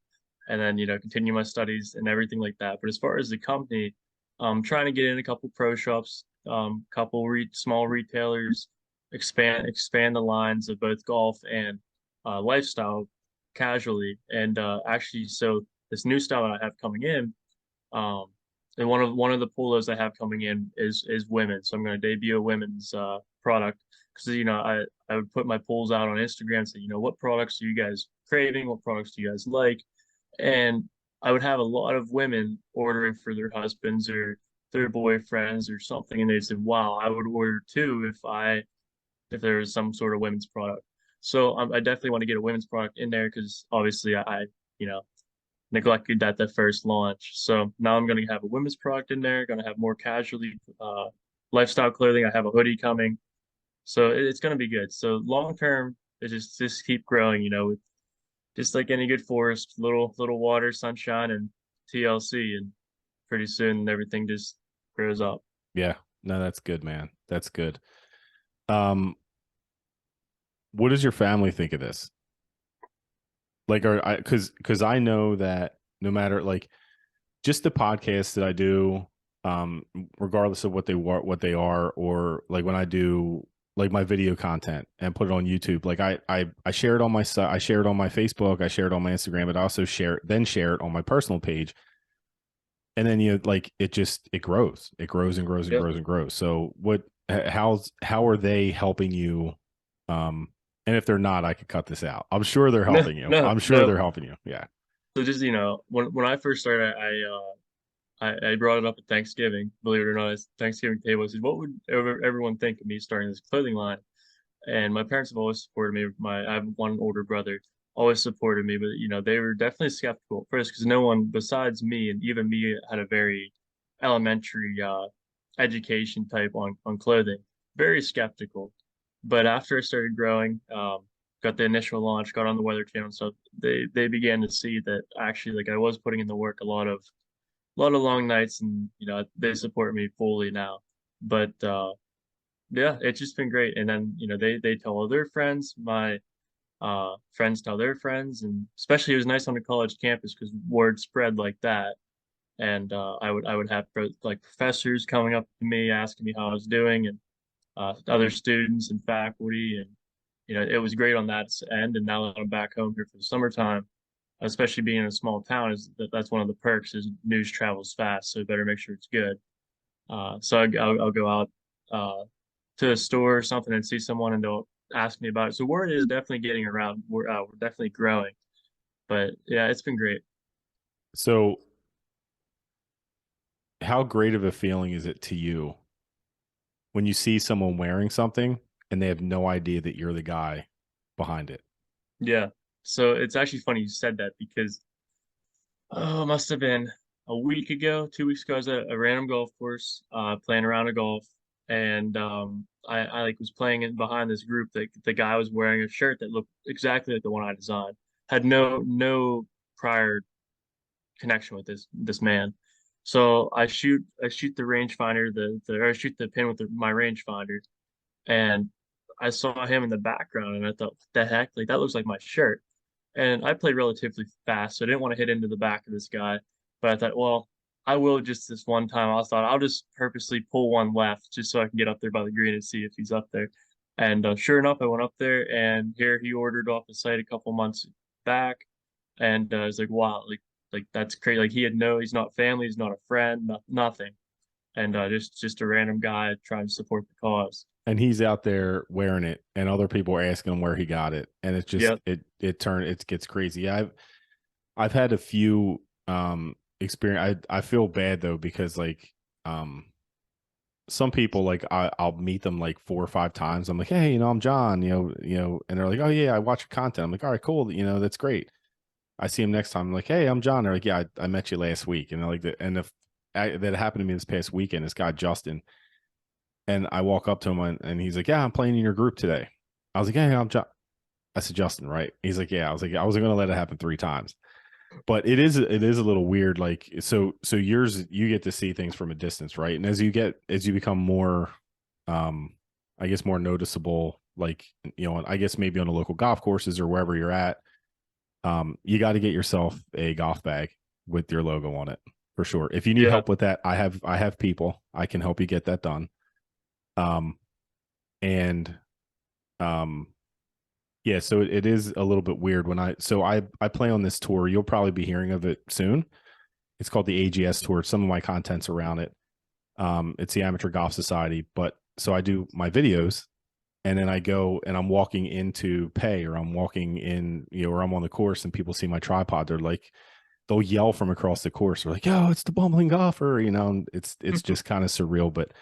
and then continue my studies and everything like that. But as far as the company, I'm trying to get in a couple pro shops, couple small retailers, expand the lines of both golf and lifestyle casually. And actually, so this new style that I have coming in, um, and one of the polos I have coming in is women. So I'm going to debut a women's product because I would put my polls out on Instagram and say, what products are you guys craving? What products do you guys like? And I would have a lot of women ordering for their husbands or their boyfriends or something, and they said, "Wow, I would order too if there was some sort of women's product." So I definitely want to get a women's product in there because obviously you know neglected that the first launch. So now I'm going to have a women's product in there, going to have more casually lifestyle clothing. I have a hoodie coming. So it's going to be good. So long term, it just keep growing, with just like any good forest, little water, sunshine, and TLC, and pretty soon everything just grows up.
Yeah. No, that's good, man. That's good. Um, what does your family think of this? Like, are I, because I know that no matter, like, just the podcasts that I do, um, regardless of what they are, or like when I do like my video content and put it on YouTube, like I share it on my site, I share it on my Facebook, I share it on my Instagram, but I also share it on my personal page. And then like it grows. It grows and grows and
Yep.
grows and grows. So how are they helping you? Um, and if they're not, I could cut this out. I'm sure they're
No,
helping you.
no,
I'm sure
no.
they're helping you. Yeah.
So just when I first started, I brought it up at Thanksgiving. Believe it or not, it's Thanksgiving table. I said, "What would everyone think of me starting this clothing line?" And my parents have always supported me. I have one older brother, always supported me, but they were definitely skeptical at first because no one besides me and even me had a very elementary education type on clothing. Very skeptical. But after I started growing, got the initial launch, got on the Weather Channel and stuff, they began to see that actually like I was putting in the work, a lot of long nights, and they support me fully now. But yeah, it's just been great. And then they tell all their friends, my friends tell their friends, and especially it was nice on the college campus because word spread like that. And I would have like professors coming up to me asking me how I was doing, and other students and faculty, and it was great on that end. And now that I'm back home here for the summertime, especially being in a small town, is that's one of the perks is news travels fast, so better make sure it's good. So I'll go out to a store or something and see someone, and they'll ask me about it. So word is definitely getting around. We're definitely growing, but yeah, it's been great.
So, how great of a feeling is it to you when you see someone wearing something and they have no idea that you're the guy behind it?
Yeah. So it's actually funny you said that because oh, it must have been a week ago, 2 weeks ago. I was at a random golf course, playing around a golf, and I like was playing in behind this group that the guy was wearing a shirt that looked exactly like the one I designed. Had no prior connection with this man. So I shoot the rangefinder, or I shoot the pin with my rangefinder, and I saw him in the background, and I thought, what the heck? Like that looks like my shirt. And I played relatively fast, so I didn't want to hit into the back of this guy. But I thought, well, I will just this one time. I thought I'll just purposely pull one left just so I can get up there by the green and see if he's up there. And sure enough, I went up there, and here he ordered off the site a couple months back, and I was like, wow, like that's crazy. Like he's not family, he's not a friend, nothing, and just a random guy trying to support the cause.
And he's out there wearing it, and other people are asking him where he got it, and it's just
Yep.
it gets crazy. I've had a few experience. I feel bad though because like some people like I'll meet them like 4 or 5 times. I'm like, hey, I'm John, and they're like, oh yeah, I watch your content. I'm like, all right, cool, that's great. I see him next time. I'm like, hey, I'm John. They're like, yeah, I met you last week, and they're like, and if that happened to me this past weekend, this guy Justin, and I walk up to him and he's like, yeah, I'm playing in your group today. I was like, hey, I'm John. I said, Justin, right? He's like, yeah. I was like, I wasn't gonna let it happen 3 times, but it is a little weird. Like, so yours, you get to see things from a distance, right? And as you become more, um, I guess more noticeable, like I guess maybe on the local golf courses or wherever you're at, you got to get yourself a golf bag with your logo on it for sure. If you need
Yeah.
help with that, I have people I can help you get that done. Um, and um, yeah, so it is a little bit weird when I play on this tour. You'll probably be hearing of it soon. It's called the AGS tour. Some of my content's around it. It's the Amateur Golf Society, but so I do my videos, and then I go and I'm walking into pay, or I'm walking in, or I'm on the course, and people see my tripod. They're like, they'll yell from across the course. They're like, "Yo, it's the bumbling golfer!" And it's just kind of surreal, but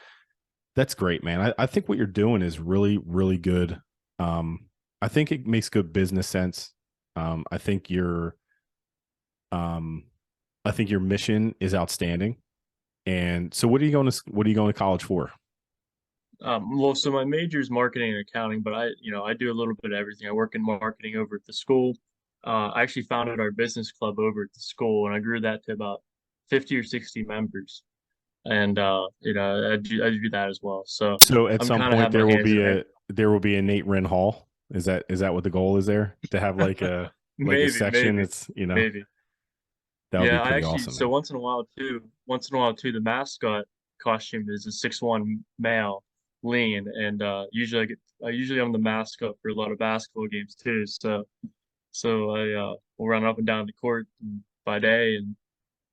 that's great, man. I think what you're doing is really, really good. Um, I think it makes good business sense. I think um, I think your mission is outstanding. And so, what are you going to college for?
Well, so my major is marketing and accounting, but I do a little bit of everything. I work in marketing over at the school. I actually founded our business club over at the school, and I grew that to about 50 or 60 members. And I do that as well. So
So, at
I'm
some
kind of
point,
have my hands in it.
there will be a Nate Wren Hall. Is that what the goal is there to have like a
Maybe,
section?
maybe,
It's
maybe.
that would be
Yeah, I
pretty
actually,
awesome,
so
man.
once in a while too, the mascot costume is a 6'1" male, lean, and usually I'm the mascot for a lot of basketball games too. So I will run up and down the court by day and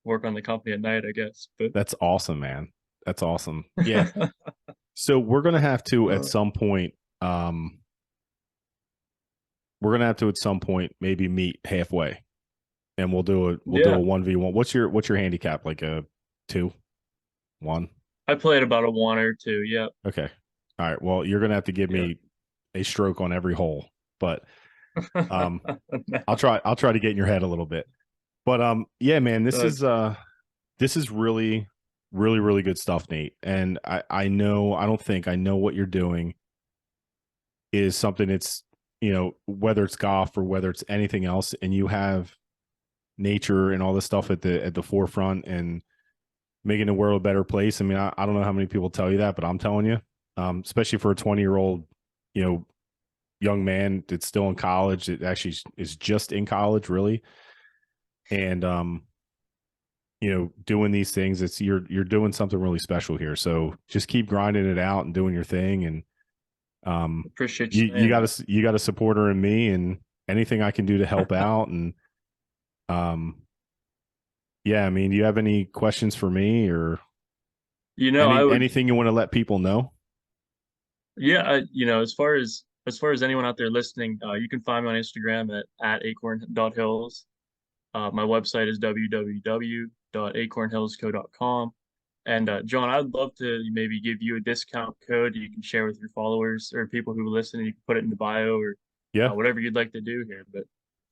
work on the company at night, I guess. But
That's awesome, man. That's awesome. Yeah. So we're gonna have to at
uh,
some point. Um, we're gonna have to at some point maybe meet halfway, and we'll do a
yeah,
1v1. What's your handicap? Like a 2-1?
I played about a one or two. Yeah.
Okay. All right. Well, you're gonna have to give
Yeah.
me a stroke on every hole, but um, I'll try to get in your head a little bit. But yeah, man,
That's good.
this is really, really, really good stuff, Nate. And I know I don't think I know what you're doing is something whether it's golf or whether it's anything else, and you have nature and all this stuff at the forefront and making the world a better place. I mean, I don't know how many people tell you that, but I'm telling you, especially for a 20-year-old, you know, young man that's still in college, it actually is just in college, really. And doing these things, it's you're doing something really special here. So just keep grinding it out and doing your thing. And
Appreciate you
you
saying that.
you got a supporter in me, and anything I can do to help out. And um, yeah, I mean, do you have any questions for me or
I would,
anything you want to let people know?
yeah, as far as anyone out there listening, you can find me on Instagram at acorn.hills. My website is www.acornhillsco.com. And John, I'd love to maybe give you a discount code you can share with your followers or people who listen, and you can put it in the bio or
Yeah.
whatever you'd like to do here. But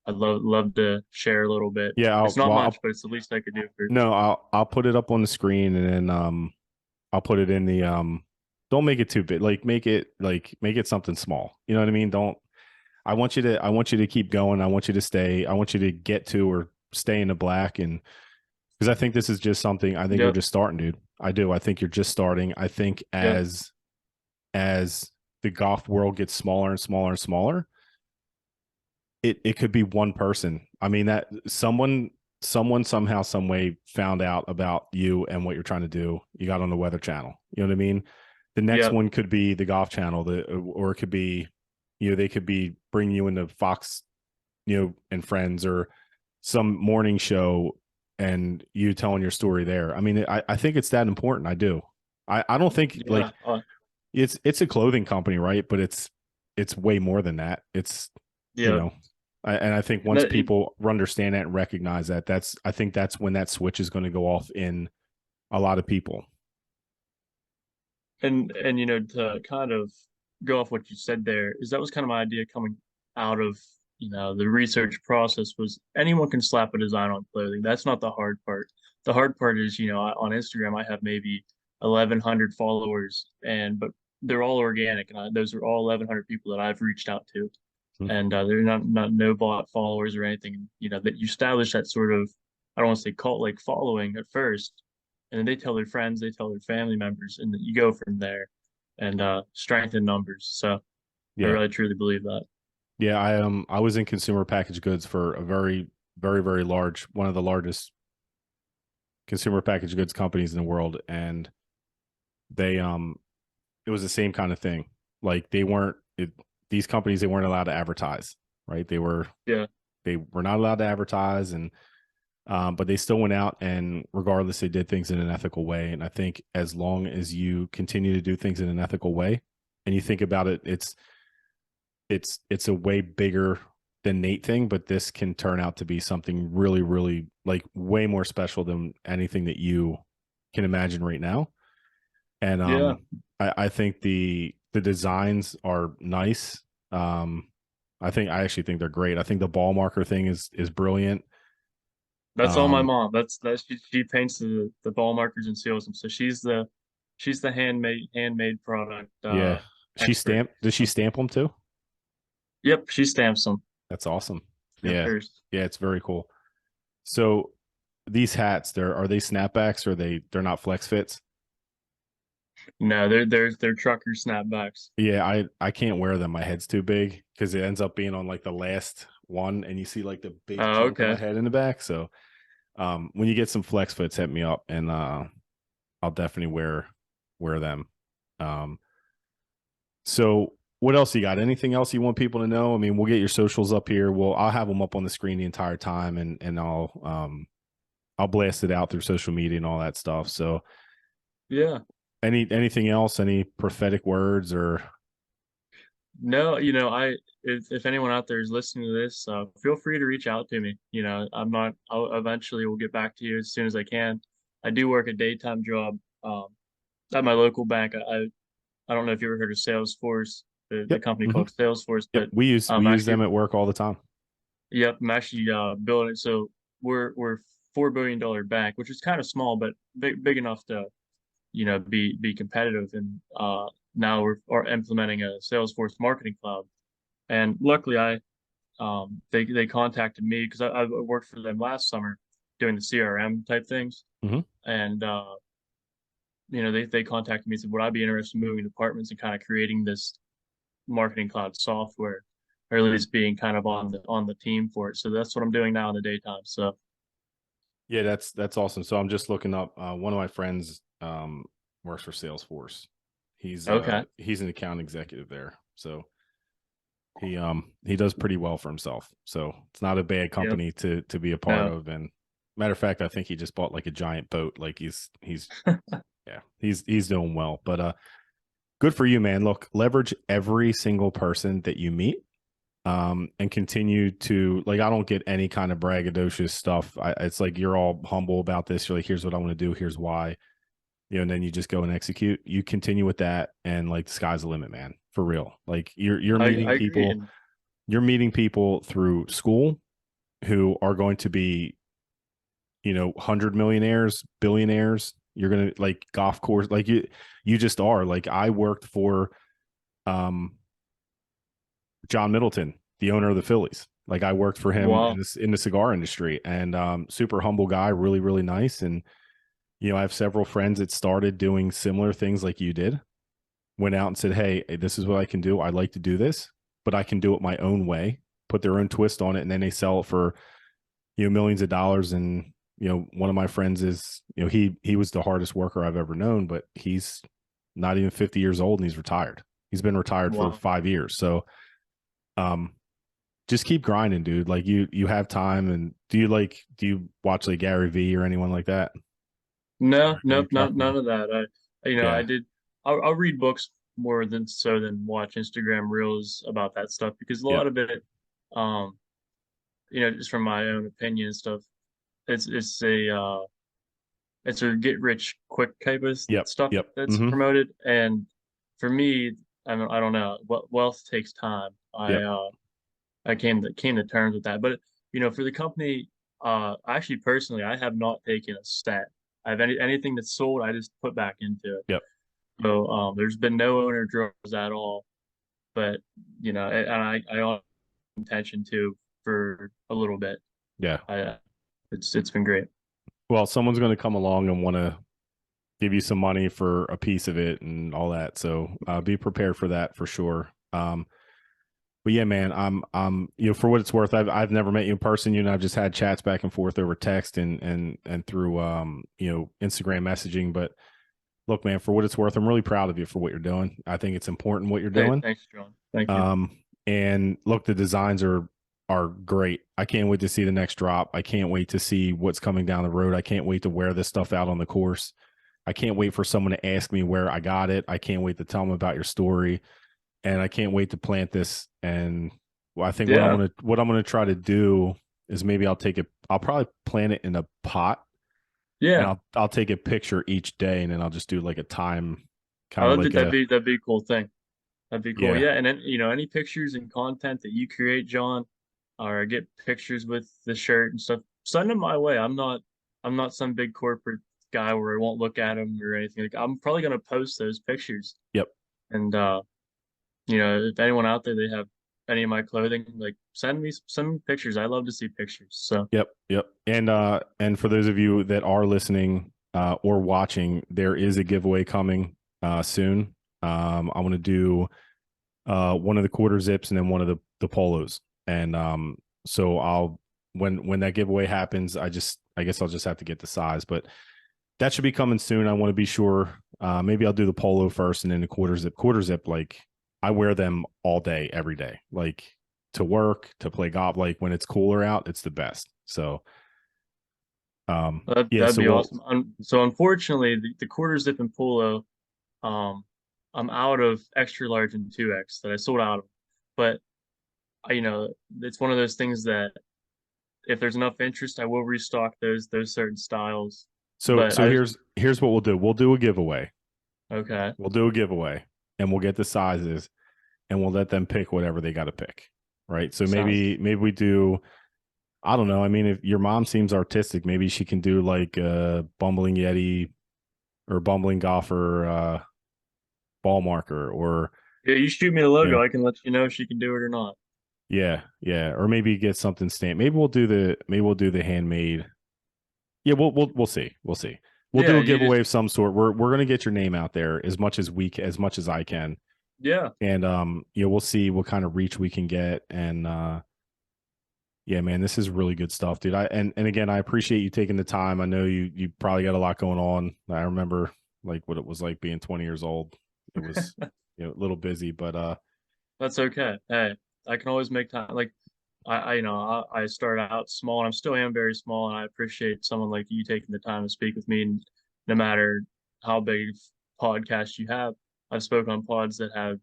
I'd love to share a little bit.
Yeah.
It's not much, but it's the least I could do for.
No, I'll put it up on the screen, and then I'll put it in the don't make it too big. Make it something small. You know what I mean? Don't I want you to keep going. I want you to get to or stay in the black. And because I think this is just something, I think you're
Yep,
just starting, dude. I do. I think you're just starting. I think
yep,
as the golf world gets smaller and smaller and smaller, it could be one person. I mean, that someone somehow some way found out about you and what you're trying to do. You got on the Weather Channel. You know what I mean? The next
yep,
one could be the Golf Channel, or it could be, they could be bringing you into Fox, and Friends, or some morning show, and you telling your story there. I mean, I think it's that important. I do. I don't think,
yeah,
like, it's a clothing company, right? But it's way more than that. It's you
yeah.
know and I think
And
once people understand that and recognize that, I think that's when that switch is going to go off in a lot of people.
and to kind of go off what you said there, is that was kind of my idea coming out of the research process was anyone can slap a design on clothing. That's not the hard part. The hard part is, on Instagram I have maybe 1,100 followers, but they're all organic, and those are all 1,100 people that I've reached out to,
Mhm.
and they're not no bot followers or anything. That you establish that sort of, I don't want to say cult like following at first, and then they tell their friends, they tell their family members, and then you go from there and strengthen numbers. So I
Yeah.
really truly believe that.
Yeah, I was in consumer packaged goods for a very, very, very large, one of the largest consumer packaged goods companies in the world. And they it was the same kind of thing. Like, these companies, they weren't allowed to advertise, right?
Yeah,
They were not allowed to advertise. And but they still went out, and regardless, they did things in an ethical way. And I think as long as you continue to do things in an ethical way, and you think about it, it's a way bigger than Nate thing, but this can turn out to be something really, really, like, way more special than anything that you can imagine right now. And
yeah.
I think the designs are nice. Um, I actually think they're great. I think the ball marker thing is brilliant.
That's all my
Um,
mom. That's she paints the ball markers and seals them. So she's the handmade product
yeah,
expert.
does she
So
stamp them too?
yep, she stamps them.
That's awesome.
Yep,
Yeah,
hers.
yeah, it's very cool. So these hats, are they snapbacks, or they're not flex fits?
No, they're trucker snapbacks.
Yeah, I can't wear them. My head's too big because it ends up being on, like, the last one, and you see, like, the big
Oh,
chunk of my
okay.
head in the back. So when you get some flex fits, hit me up, and I'll definitely wear them. Um, so what else you got? Anything else you want people to know? I mean, we'll get your socials up here. I'll have them up on the screen the entire time, and I'll blast it out through social media and all that stuff. So
Yeah.
anything else? Any prophetic words or?
No, if anyone out there is listening to this, feel free to reach out to me. I'm not. I'll eventually will get back to you as soon as I can. I do work a daytime job at my local bank. I don't know if you ever heard of Salesforce, the
Yep.
company
Hmm.
called Salesforce,
Yep.
but
We use
actually,
them at work all the time.
yep, I'm actually building. So we're $4 billion bank, which is kind of small, but big enough to be competitive. And now we're implementing a Salesforce marketing cloud. And luckily, they contacted me because I worked for them last summer doing the CRM type things,
Hmm.
and they contacted me and said, would I be interested in moving departments and kind of creating this marketing cloud software, or at least being kind of on the team for it. So that's what I'm doing now in the daytime. So
Yeah, that's awesome. So I'm just looking up. One of my friends works for Salesforce.
okay,
He's an account executive there. So he does pretty well for himself. So it's not a bad
yep,
company to be a part
no,
of. And matter of fact, I think he just bought like a giant boat. Like he's yeah, he's doing well. But good for you, man. Look, leverage every single person that you meet, and continue to, like, I don't get any kind of braggadocious stuff. It's like you're all humble about this. You're like, here's what I want to do, here's why, and then you just go and execute. You continue with that, and like the sky's the limit, man. For real. Like
I agree, and
you're meeting people through school who are going to be, 100 millionaires, billionaires. You're gonna, like, golf course, like you just are. Like, I worked for um John Middleton, the owner of the Phillies. Like, I worked for him
wow,
in the cigar industry, and super humble guy, really really nice. And I have several friends that started doing similar things like you did. Went out and said, "Hey, this is what I can do. I like to do this, but I can do it my own way." Put their own twist on it, and then they sell it for millions of dollars. And one of my friends is, he was the hardest worker I've ever known, but he's not even 50 years old, and he's retired. He's been retired for
wow.
5 years. So um just keep grinding, dude. Like, you have time. And do you watch like Gary V or anyone like that?
No,
Or any
nope,
truck
none
people?
of that. I
Yeah.
did. I'll read books more than watch Instagram reels about that stuff because a
Yep.
lot of it, um, just from my own opinion and stuff, it's it's a get rich quick type of
Yep.
stuff
Yep.
that's
Hmm.
promoted. And for me, I don't know. Wealth takes time.
Yep.
I came to terms with that. But for the company, actually personally, I have not taken a stat. I have anything that's sold, I just put back into it.
Yep.
So there's been no owner draws at all. But and I on intention to for a little bit.
Yeah.
I it's been great.
Well, someone's going to come along and want to give you some money for a piece of it and all that. So be prepared for that for sure. But yeah, man, I'm for what it's worth, I've never met you in person. I've just had chats back and forth over text and through Instagram messaging. But look, man, for what it's worth, I'm really proud of you for what you're doing. I think it's important what you're
Hey,
doing.
thanks, John. Thank you.
Um, and look, the designs are great. I can't wait to see the next drop. I can't wait to see what's coming down the road. I can't wait to wear this stuff out on the course. I can't wait for someone to ask me where I got it. I can't wait to tell them about your story, and I can't wait to plant this. And well, I think
Yeah,
what I'm gonna try to do is maybe I'll probably plant it in a pot, and
yeah.
I'll take a picture each day, and then I'll just do like a time, kind
Oh,
of like a,
that'd be a cool thing. That'd be cool.
yeah.
Yeah, and then any pictures and content that you create, John, or get pictures with the shirt and stuff, send them my way. I'm not some big corporate guy where I won't look at them or anything. Like I'm probably gonna post those pictures.
Yep.
And if anyone out there they have any of my clothing, like send me pictures. I love to see pictures. So
Yep, yep. And for those of you that are listening or watching, there is a giveaway coming soon. I want to do one of the quarter zips and then one of the polos. And so I'll when that giveaway happens, I guess I'll just have to get the size, but that should be coming soon. I want to be sure. Maybe I'll do the polo first and then the quarter zip. Quarter zip, like, I wear them all day, every day, like, to work, to play golf. Like, when it's cooler out, it's the best. So, yeah.
that'd
So
be
we'll.
awesome. So unfortunately, the quarter zip and polo, um, I'm out of extra large and 2X that I sold out of. But it's one of those things that if there's enough interest, I will restock those certain styles. But
So here's what we'll do. We'll do a giveaway.
okay,
We'll do a giveaway, and we'll get the sizes, and we'll let them pick whatever they got to pick. Right. So
sounds
maybe we do. I don't know. I mean, if your mom seems artistic, maybe she can do like a bumbling Yeti or bumbling golfer ball marker, or
Yeah, you shoot me the
You know,
logo, I can let you know if she can do it or not.
yeah, yeah, or maybe get something stamped. Maybe we'll do the handmade. Yeah, we'll see. We'll see. We'll
Yeah,
do a
you
giveaway
just
of some sort. We're gonna get your name out there as much as I can,
yeah.
and we'll see what kind of reach we can get. And yeah, man, this is really good stuff, dude. And again, I appreciate you taking the time. I know you probably got a lot going on. I remember like what it was like being 20 years old. It was a little busy, but
That's okay. Hey, I can always make time. Like I started out small and I'm still am very small, and I appreciate someone like you taking the time to speak with me. And no matter how big of podcast you have, I've spoken on pods that have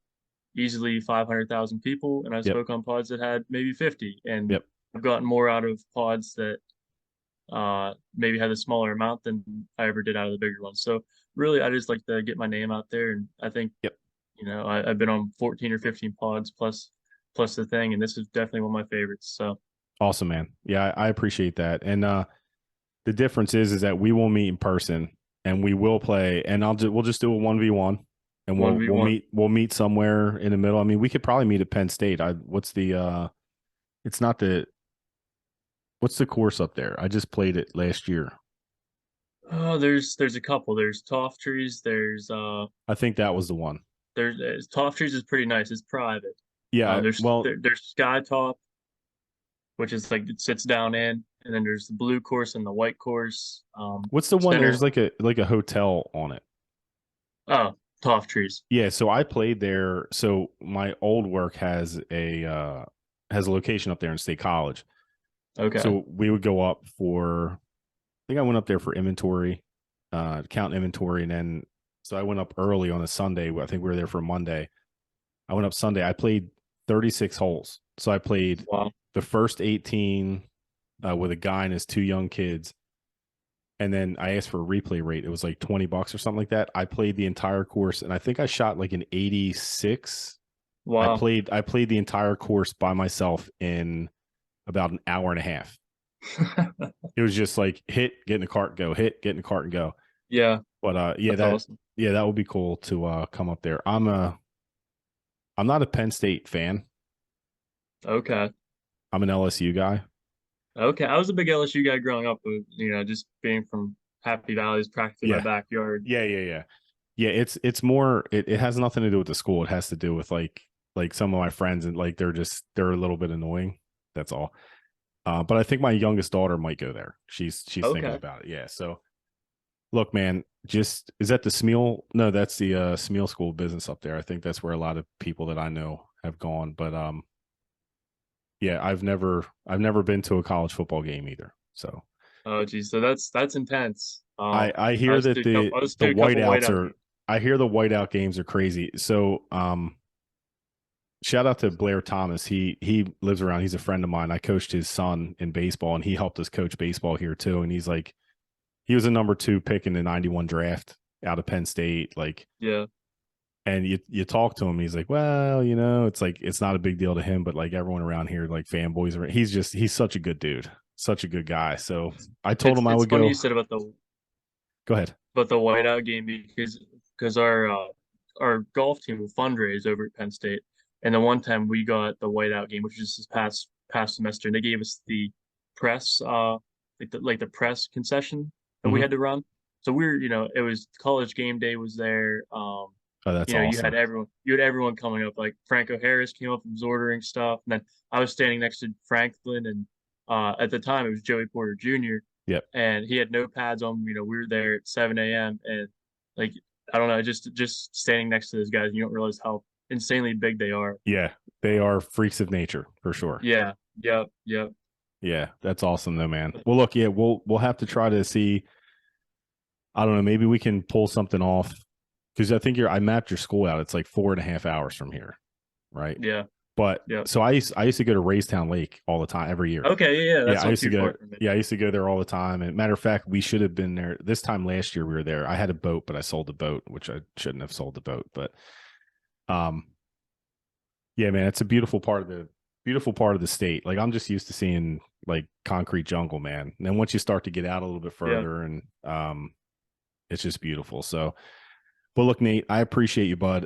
easily 500,000 people, and I
yep,
spoke on pods that had maybe 50. And
yep.
I've gotten more out of pods that maybe had a smaller amount than I ever did out of the bigger ones. So really, I just like to get my name out there, and I think
Yep.
I've been on 14 or 15 pods plus the thing, and this is definitely one of my favorites. So
Awesome, man. Yeah, I appreciate that. And the difference is that we will meet in person and we will play, and we'll just do a 1v1, and
one v one.
we'll meet somewhere in the middle. I mean, we could probably meet at Penn State. What's the it's not the what's the course up there? I just played it last year.
Oh, there's a couple. There's Toff Trees.
I think that was the one.
There's Toff Trees is pretty nice. It's private.
Yeah, well,
There's Sky Top, which is like it sits down in, and then there's the blue course and the white course.
what's the one
Center.
there's like a hotel on it.
Oh, Toff Trees.
Yeah, so I played there. So my old work has a location up there in State College.
Okay.
So we would go up for, I think I went up there for inventory, count inventory. And then, so I went up early on a Sunday. I think we were there for Monday. I went up Sunday. I played 36 holes. So I played
Wow.
the first 18 with a guy and his two young kids. And then I asked for a replay rate. It was like $20 or something like that. I played the entire course and I think I shot like an 86.
Wow.
I played the entire course by myself in about an hour and a half. It was just like hit, get in the cart, go, hit, get in the cart and go.
Yeah,
But
that's awesome.
that would be cool to come up there. I'm not a Penn State fan.
Okay.
I'm an LSU guy.
Okay. I was a big LSU guy growing up, but just being from Happy Valley is practically my
Yeah.
backyard.
Yeah. Yeah, it's more it has nothing to do with the school. It has to do with like some of my friends, and like they're a little bit annoying. That's all. But I think my youngest daughter might go there. She's thinking
Okay.
about it. Yeah. So look, man, just is that the Smeal? No, that's the Smeal School of Business up there. I think that's where a lot of people that I know have gone. But yeah, I've never been to a college football game either. So
Oh, geez. So that's intense.
I hear that
I was
the
to a couple
whiteouts
whiteout
are
games.
I hear the whiteout games are crazy. So shout out to Blair Thomas. He lives around. He's a friend of mine. I coached his son in baseball, and he helped us coach baseball here too. And he's like, he was a number 2 pick in the '91 draft out of Penn State. Like,
Yeah.
and you talk to him, he's like, well, it's like it's not a big deal to him, but like everyone around here, like fanboys, he's such a good dude, such a good guy. So I told him I
It's
would
funny you
go.
said
Go ahead.
about the whiteout game because our golf team will fundraise over at Penn State, and the one time we got the whiteout game, which was this past semester, and they gave us the press like the press concession that we
Hmm.
had to run. So it was college game day was there.
Oh, that's awesome.
You had everyone coming up. Like Franco Harris came up and was ordering stuff, and then I was standing next to Franklin, and at the time it was Joey Porter Jr.
Yep.
and he had no pads on. We were there at 7 a.m. and like I don't know, just standing next to those guys, you don't realize how insanely big they are.
Yeah, they are freaks of nature for sure.
Yeah, yep, yep.
Yeah, that's awesome though, man. Well, look, yeah, we'll have to try to see. I don't know, maybe we can pull something off because I think I mapped your school out. It's like 4.5 hours from here, right?
Yeah,
But
yep.
so I used to go to Raystown Lake all the time, every year.
Okay, yeah,
Yeah,
that's not too far from me.
I used to go there all the time. And matter of fact, we should have been there this time last year. We were there. I had a boat, but I sold the boat, which I shouldn't have sold the boat. But um, yeah, man, it's a beautiful part of the state. Like I'm just used to seeing like concrete jungle, man. And then once you start to get out a little bit
Yeah.
further, and it's just beautiful. So But look, Nate, I appreciate you, bud.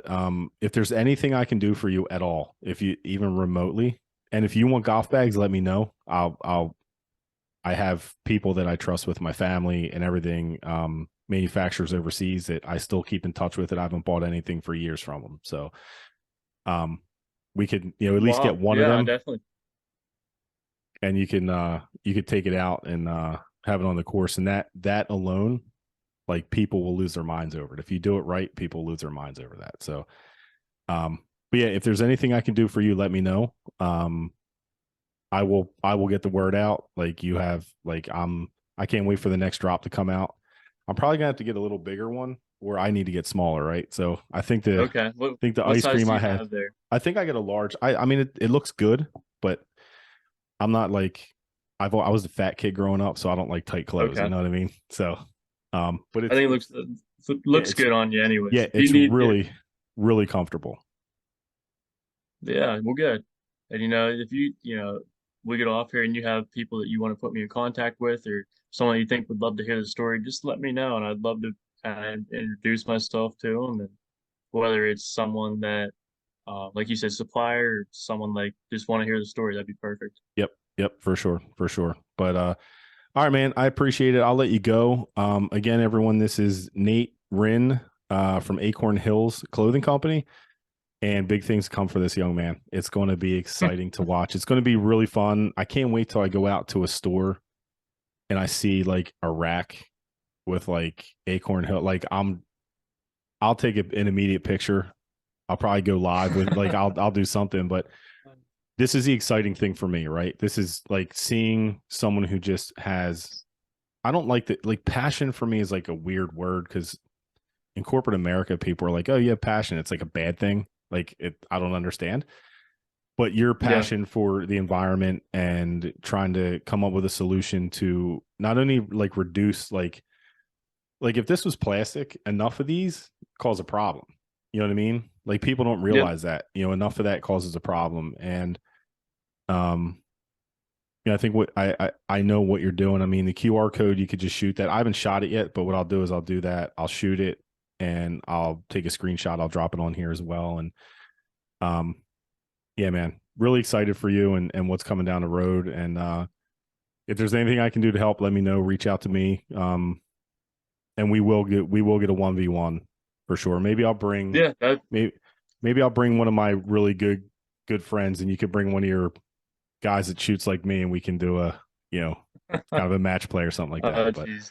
If there's anything I can do for you at all, if you even remotely, and if you want golf bags, let me know. I have people that I trust with my family and everything, manufacturers overseas that I still keep in touch with, and I haven't bought anything for years from them. So, um, we could, at least get
Wow.
one of
Yeah, I
them,
definitely.
and you could take it out and have it on the course, and that alone, like, people will lose their minds over it. If you do it right, people lose their minds over that. So, but yeah, if there's anything I can do for you, let me know. I will get the word out. Like, you have, like, I can't wait for the next drop to come out. I'm probably gonna have to get a little bigger one where I need to get smaller, right? So I
Okay.
think the
What
ice
size
cream
do
I
you
had,
have there?
I think I get a large. I mean, it looks good, but I'm not like, I was a fat kid growing up, so I don't like tight clothes. You
Okay.
know what I mean? So, but
I think it
it's yeah,
looks good on you anyways.
yeah,
If you
it's
need it,
really really comfortable.
yeah, well, good. And if we get off here and you have people that you want to put me in contact with, or someone you think would love to hear the story, just let me know, and I'd love to kind of introduce myself to them. And whether it's someone that, like you said, supplier, or someone like just want to hear the story, that'd be perfect.
Yep, yep, for sure, for sure. But all right, man, I appreciate it. I'll let you go. Again, everyone, this is Nate Rinn from Acorn Hills Clothing Company, and big things come for this young man. It's going to be exciting to watch. It's going to be really fun. I can't wait till I go out to a store and I see like a rack with like Acorn Hill. Like, I'll take an immediate picture. I'll probably go live with, like, I'll do something, but this is the exciting thing for me, right? This is like seeing someone who just has, I don't like that, like, passion for me is like a weird word, because in corporate America, people are like, oh, you have passion. It's like a bad thing. Like, I don't understand. But your
Yeah.
passion for the environment and trying to come up with a solution to not only like reduce, like if this was plastic, enough of these cause a problem. You know what I mean? Like, people don't
Yep.
realize that, enough of that causes a problem. And um I think what I know what you're doing. I mean, the QR code, you could just shoot that. I haven't shot it yet, but what I'll do is I'll do that. I'll shoot it and I'll take a screenshot. I'll drop it on here as well. And um, yeah, man, really excited for you and what's coming down the road. And if there's anything I can do to help, let me know. Reach out to me. And we will get a 1v1 for sure.
Yeah.
Maybe maybe I'll bring one of my really good friends, and you could bring one of your guys that shoots like me, and we can do a, kind of a match play or something like that. But
Geez.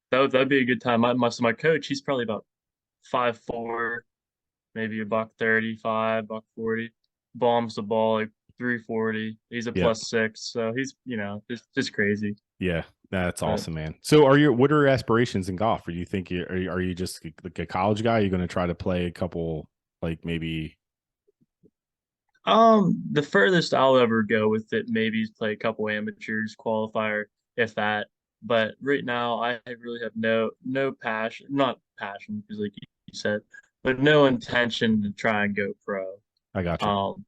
That'd be a good time. My coach, he's probably about 5'4", maybe a buck 35, buck 40. Bombs the ball like 340. He's a
yeah,
+6, so he's just crazy.
yeah, that's
But
awesome, man. So, what are your aspirations in golf? Or do you think are you just like a college guy? Are you going to try to play a couple, like, maybe?
the furthest I'll ever go with it maybe is play a couple amateurs, qualifier, if that. But right now, I really have no passion, not passion, because like you said, but no intention to try and go pro.
I got you.
Um,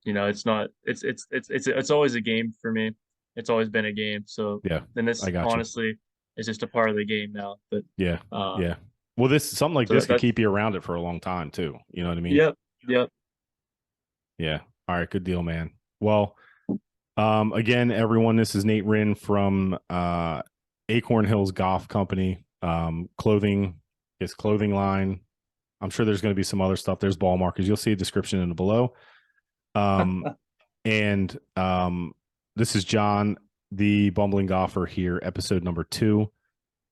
it's not it's always a game for me. It's always been a game. So
Yeah,
then
I
this
got you.
honestly is just a part of the game now. But
Yeah,
uh
yeah. Well, this something like
so
this could
that's
keep you around it for a long time too. You know what I mean?
yep, yep.
Yeah. All right. Good deal, man. Well, again, everyone, this is Nate Rinn from Acorn Hills Golf Company. Clothing, his clothing line. I'm sure there's going to be some other stuff. There's ball markers. You'll see a description in the below. And this is John, the bumbling golfer here, episode number 2.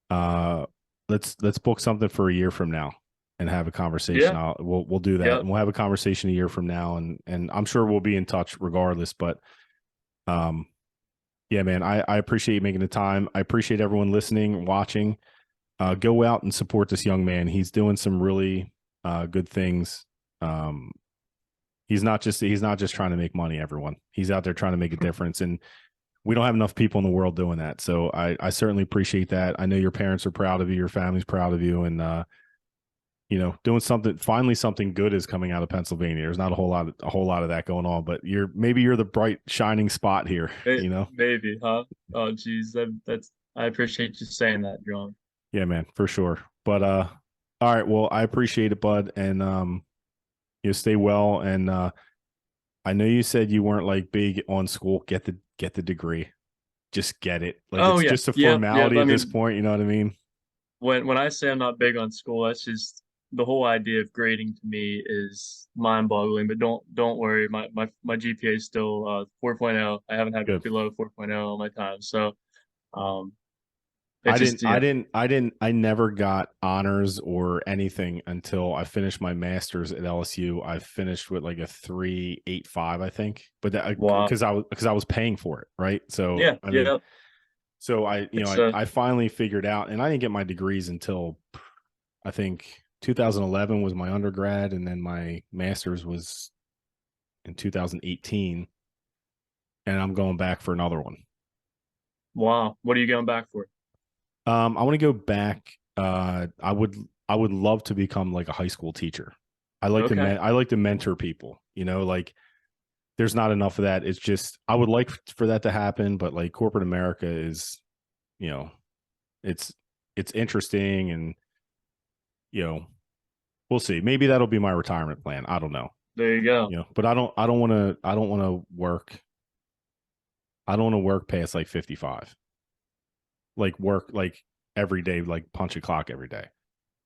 Uh, let's book something for a year from now and have a conversation.
Yeah,
We'll do that,
yep.
and we'll have a conversation a year from now, and I'm sure we'll be in touch regardless. But um, yeah, man, I appreciate you making the time. I appreciate everyone listening, watching. Go out and support this young man. He's doing some really good things. Um, he's not just trying to make money. Everyone, he's out there trying to make a difference, and we don't have enough people in the world doing that. So I certainly appreciate that. I know your parents are proud of you, your family's proud of you, and doing something. Finally, something good is coming out of Pennsylvania. There's not a whole lot of that going on, but maybe you're the bright shining spot here.
Maybe, huh? Oh, geez, that's I appreciate you saying that, John.
Yeah, man, for sure. But All right. Well, I appreciate it, bud. And you stay well. And I know you said you weren't like big on school. Get the degree. Just get it. Like
Oh
it's
yeah,
just a
yeah, yeah.
formality
I
at this
mean,
point. You know what I mean?
when I say I'm not big on school, that's just the whole idea of grading to me is mind-boggling. But don't worry, my GPA is still 4.0. I haven't had
Good.
below 4.0 all my time, so um, it's just yeah.
I never got honors or anything until I finished my master's at LSU. I finished with like a 3.85, I think, but that
Wow.
because I was paying for it, right? So
Yeah,
I mean,
yeah.
so I you know
It's
I finally figured out, and I didn't get my degrees until I think 2011 was my undergrad, and then my master's was in 2018, and I'm going back for another one.
wow. What are you going back for?
I want to go back. I would love to become like a high school teacher.
Okay.
I like to mentor people. You know, like there's not enough of that. It's just I would like for that to happen, but like corporate America is, you know, it's it's interesting, and you know, we'll see. Maybe that'll be my retirement plan. I don't know.
There you go.
You know, but I don't want to work. I don't want to work past like 55. Like work like every day, like punch a clock every day.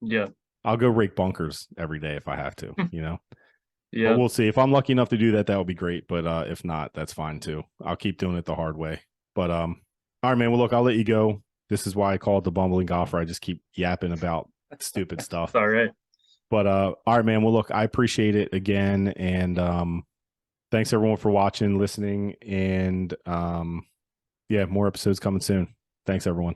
Yeah.
I'll go rake bunkers every day if I have to, you know. But
Yeah.
we'll see. If I'm lucky enough to do that, that would be great. But if not, that's fine too. I'll keep doing it the hard way. But all right, man. Well, look, I'll let you go. This is why I call it the bumbling golfer. I just keep yapping about stupid
It's
stuff.
all right.
But all right, man. Well, look, I appreciate it again, and thanks everyone for watching, listening, and yeah, more episodes coming soon. Thanks, everyone.